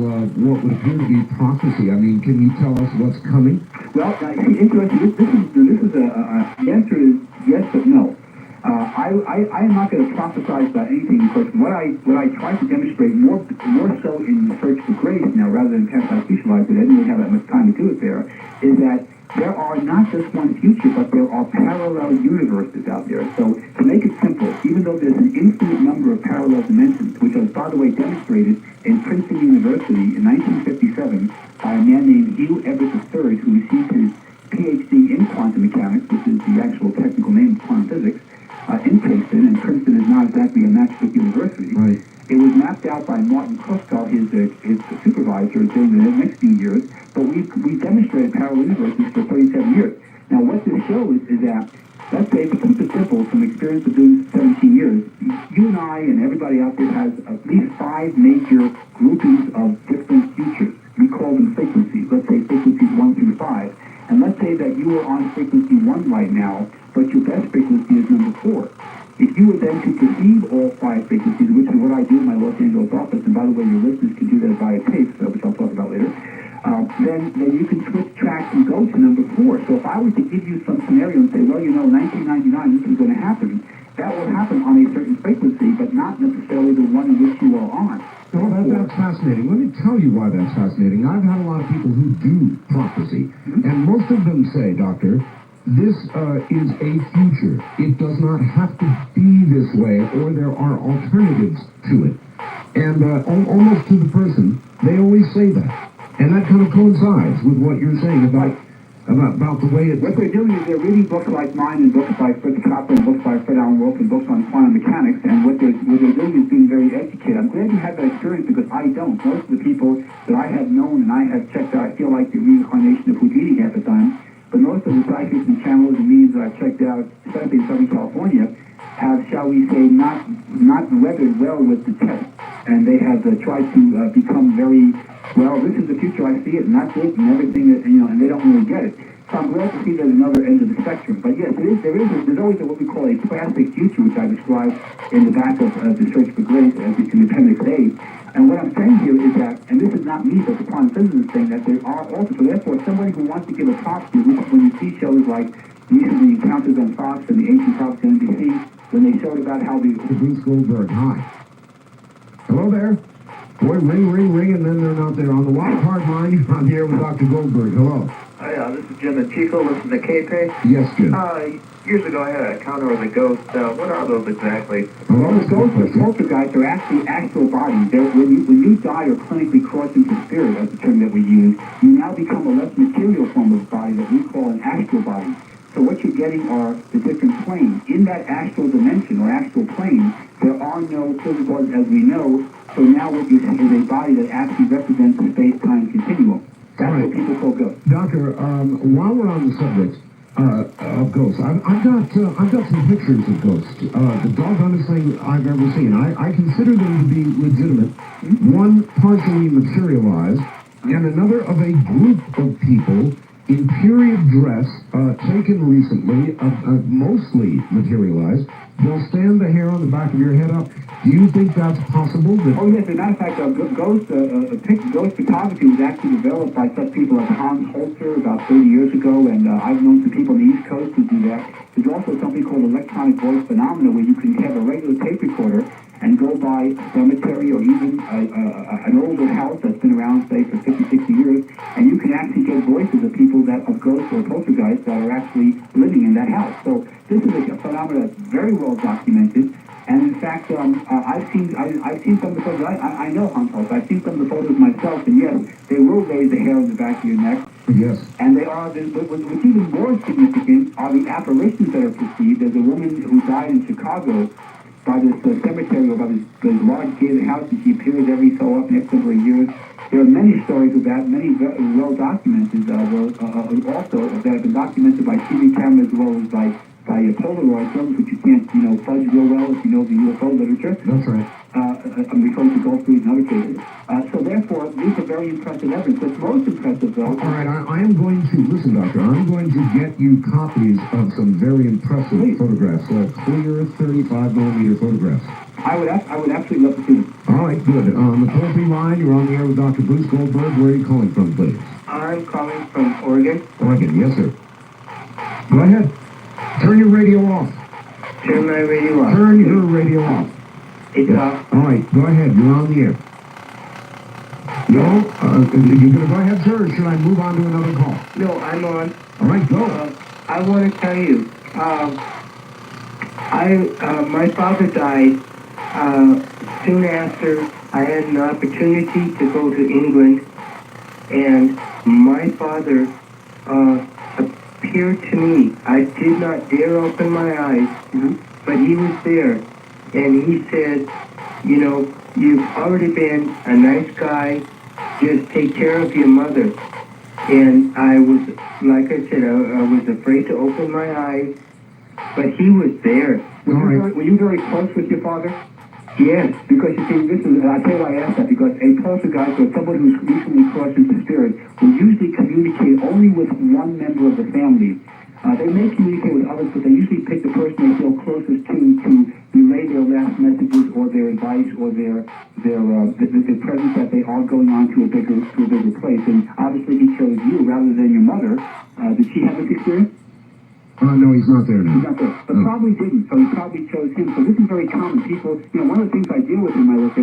what would appear to be prophecy. I mean, can you tell us what's coming? Well, interesting. The answer is yes, but no. I am not going to prophesize about anything, because what I try to demonstrate more so in Search for Grace now, rather than past life, future life, because I didn't really have that much time to do it there, is that there are not just one future, but there are parallel universes out there. So to make it simple, even though there's an infinite number of parallel dimensions, which was, by the way, demonstrated in Princeton University in 1957 by a man named Hugh Everett III, who received his PhD in quantum mechanics, which is the actual technical name of quantum physics, in Princeton, and Princeton is not exactly a matchstick university. Right. It was mapped out by Martin Kruskal, his supervisor, during the next few years, but we demonstrated parallel universes for 37 years. Now, what this shows is that, let's say, to keep it simple, from experience of doing 17 years, you and I and everybody out there has at least 5 major groupings of different futures. We call them frequencies. Let's say frequencies 1 through 5. And let's say that you are on frequency 1 right now, but your best frequency is number 4. If you were then to perceive all 5 frequencies, which is what I do in my Los Angeles office, and by the way, your listeners can do that via tape, which I'll talk about later, then you can switch tracks and go to number 4. So if I were to give you some scenario and say, well, 1999, this is going to happen, that will happen on a certain frequency, but not necessarily the one in which you are on. Well, that's fascinating. Let me tell you why that's fascinating. I've had a lot of people who do prophecy, and most of them say, Doctor, this is a future. It does not have to be this way, or there are alternatives to it. And almost to the person, they always say that. And that kind of coincides with what you're saying about the way it... What they're doing is they're reading books like mine and books by Fritz Kappa and books by Fred Alan Wolf and books on quantum mechanics, and what they're doing is being very educated. I'm glad you had that experience because I don't. Most of the people that I have known and I have checked out, I feel like the reincarnation of Houdini half the time, but most of the psychics and channels and mediums that I've checked out, especially in Southern California, have, shall we say, not weathered well with the test. And they have tried to become very, well, this is the future, I see it, and that's it, and everything, that, and they don't really get it. So I'm glad to see there's another end of the spectrum. But yes, there's always what we call a plastic future, which I described in the back of The Search for Grace, in Appendix A. And what I'm saying here is that, and this is not me, but the quantum physicists saying that there are also, so therefore, somebody who wants to give a prophecy, when you see shows like recently Encounters on Fox and the Ancient Prophecy on NBC, when they showed about how the Bruce Goldberg, hi. Hello there. Boy, ring, ring, ring, and then they're not there. On the wild card line, you're on the air with Dr. Goldberg. Hello. Hi, this is Jim and Chico. Listen to K-Pay. Yes, Jim. Years ago, I had an encounter with a ghost. What are those exactly? Well, the ghosts or poltergeists are actually astral bodies. When you die or clinically cross into spirit, that's the term that we use, you now become a less material form of body that we call an astral body. So what you're getting are the different planes. In that astral dimension or astral plane, there are no physicals as we know. So now what you see is a body that actually represents the space-time continuum. That's what people call ghosts. Doctor, while we're on the subject of ghosts, I've got some pictures of ghosts. The doggonest thing I've ever seen. I consider them to be legitimate. One partially materialized, and another of a group of people in period dress, taken recently, mostly materialized. They'll stand the hair on the back of your head up. Do you think that's possible? Oh, yes. As a matter of fact, ghost photography was actually developed by such people as Hans Holzer about 30 years ago, and I've known some people on the East Coast who do that. There's also something called electronic voice phenomena, where you can have a regular tape recorder and go by a cemetery or even an older house that's been around, say, for 50, 60 years, and you can actually get voices of people of ghosts or poltergeists that are actually living in that house. So this is a phenomenon that's very well documented. And in fact, I've seen some of the photos. I know Hans Holzer. I've seen some of the photos myself, and yes, they will raise the hair on the back of your neck. Yes. And they are. What's even more significant are the apparitions that are perceived. There's a woman who died in Chicago by this cemetery or by this large gated house, and she appears every so often, next number of years. There are many stories of that, many well documented, also that have been documented by TV cameras as well as by Polaroid films, which you can't, fudge real well if you know the UFO literature. That's right. I'm referring to Gulfstream and other cases. So therefore, these are very impressive evidence. What's most impressive, though... All right, I am going to... Listen, Doctor, I'm going to get you copies of some very impressive photographs, clear 35mm photographs. I would absolutely love to see them. All right, good. On the toll-free line, you're on the air with Dr. Bruce Goldberg. Where are you calling from, please? I'm calling from Oregon. Oregon, yes, sir. Go ahead. Turn your radio off. Turn my radio off. Turn your radio off. It's off. All right, go ahead. You're on the air. No? You're going to go ahead, sir, or should I move on to another call? No, I'm on. All right, go. I want to tell you, my father died soon after I had an opportunity to go to England, and my father appeared to me. I did not dare open my eyes, but he was there. And he said, you know, you've already been a nice guy. Just take care of your mother. And I was, like I said, I was afraid to open my eyes, but he was there. Were you very close with your father? Yes. Because you see, I tell you why I asked that, because a poltergeist or someone who's recently crossed into spirit will usually communicate only with one member of the family. They may communicate with others, but they usually pick the person they feel closest to relay their last messages or their advice or their presence that they are going on to a bigger place. And obviously he chose you rather than your mother. Did she have this experience? No, he's not there now. He's not there. But probably didn't, so he probably chose him. So this is very common. People, one of the things I deal with in my work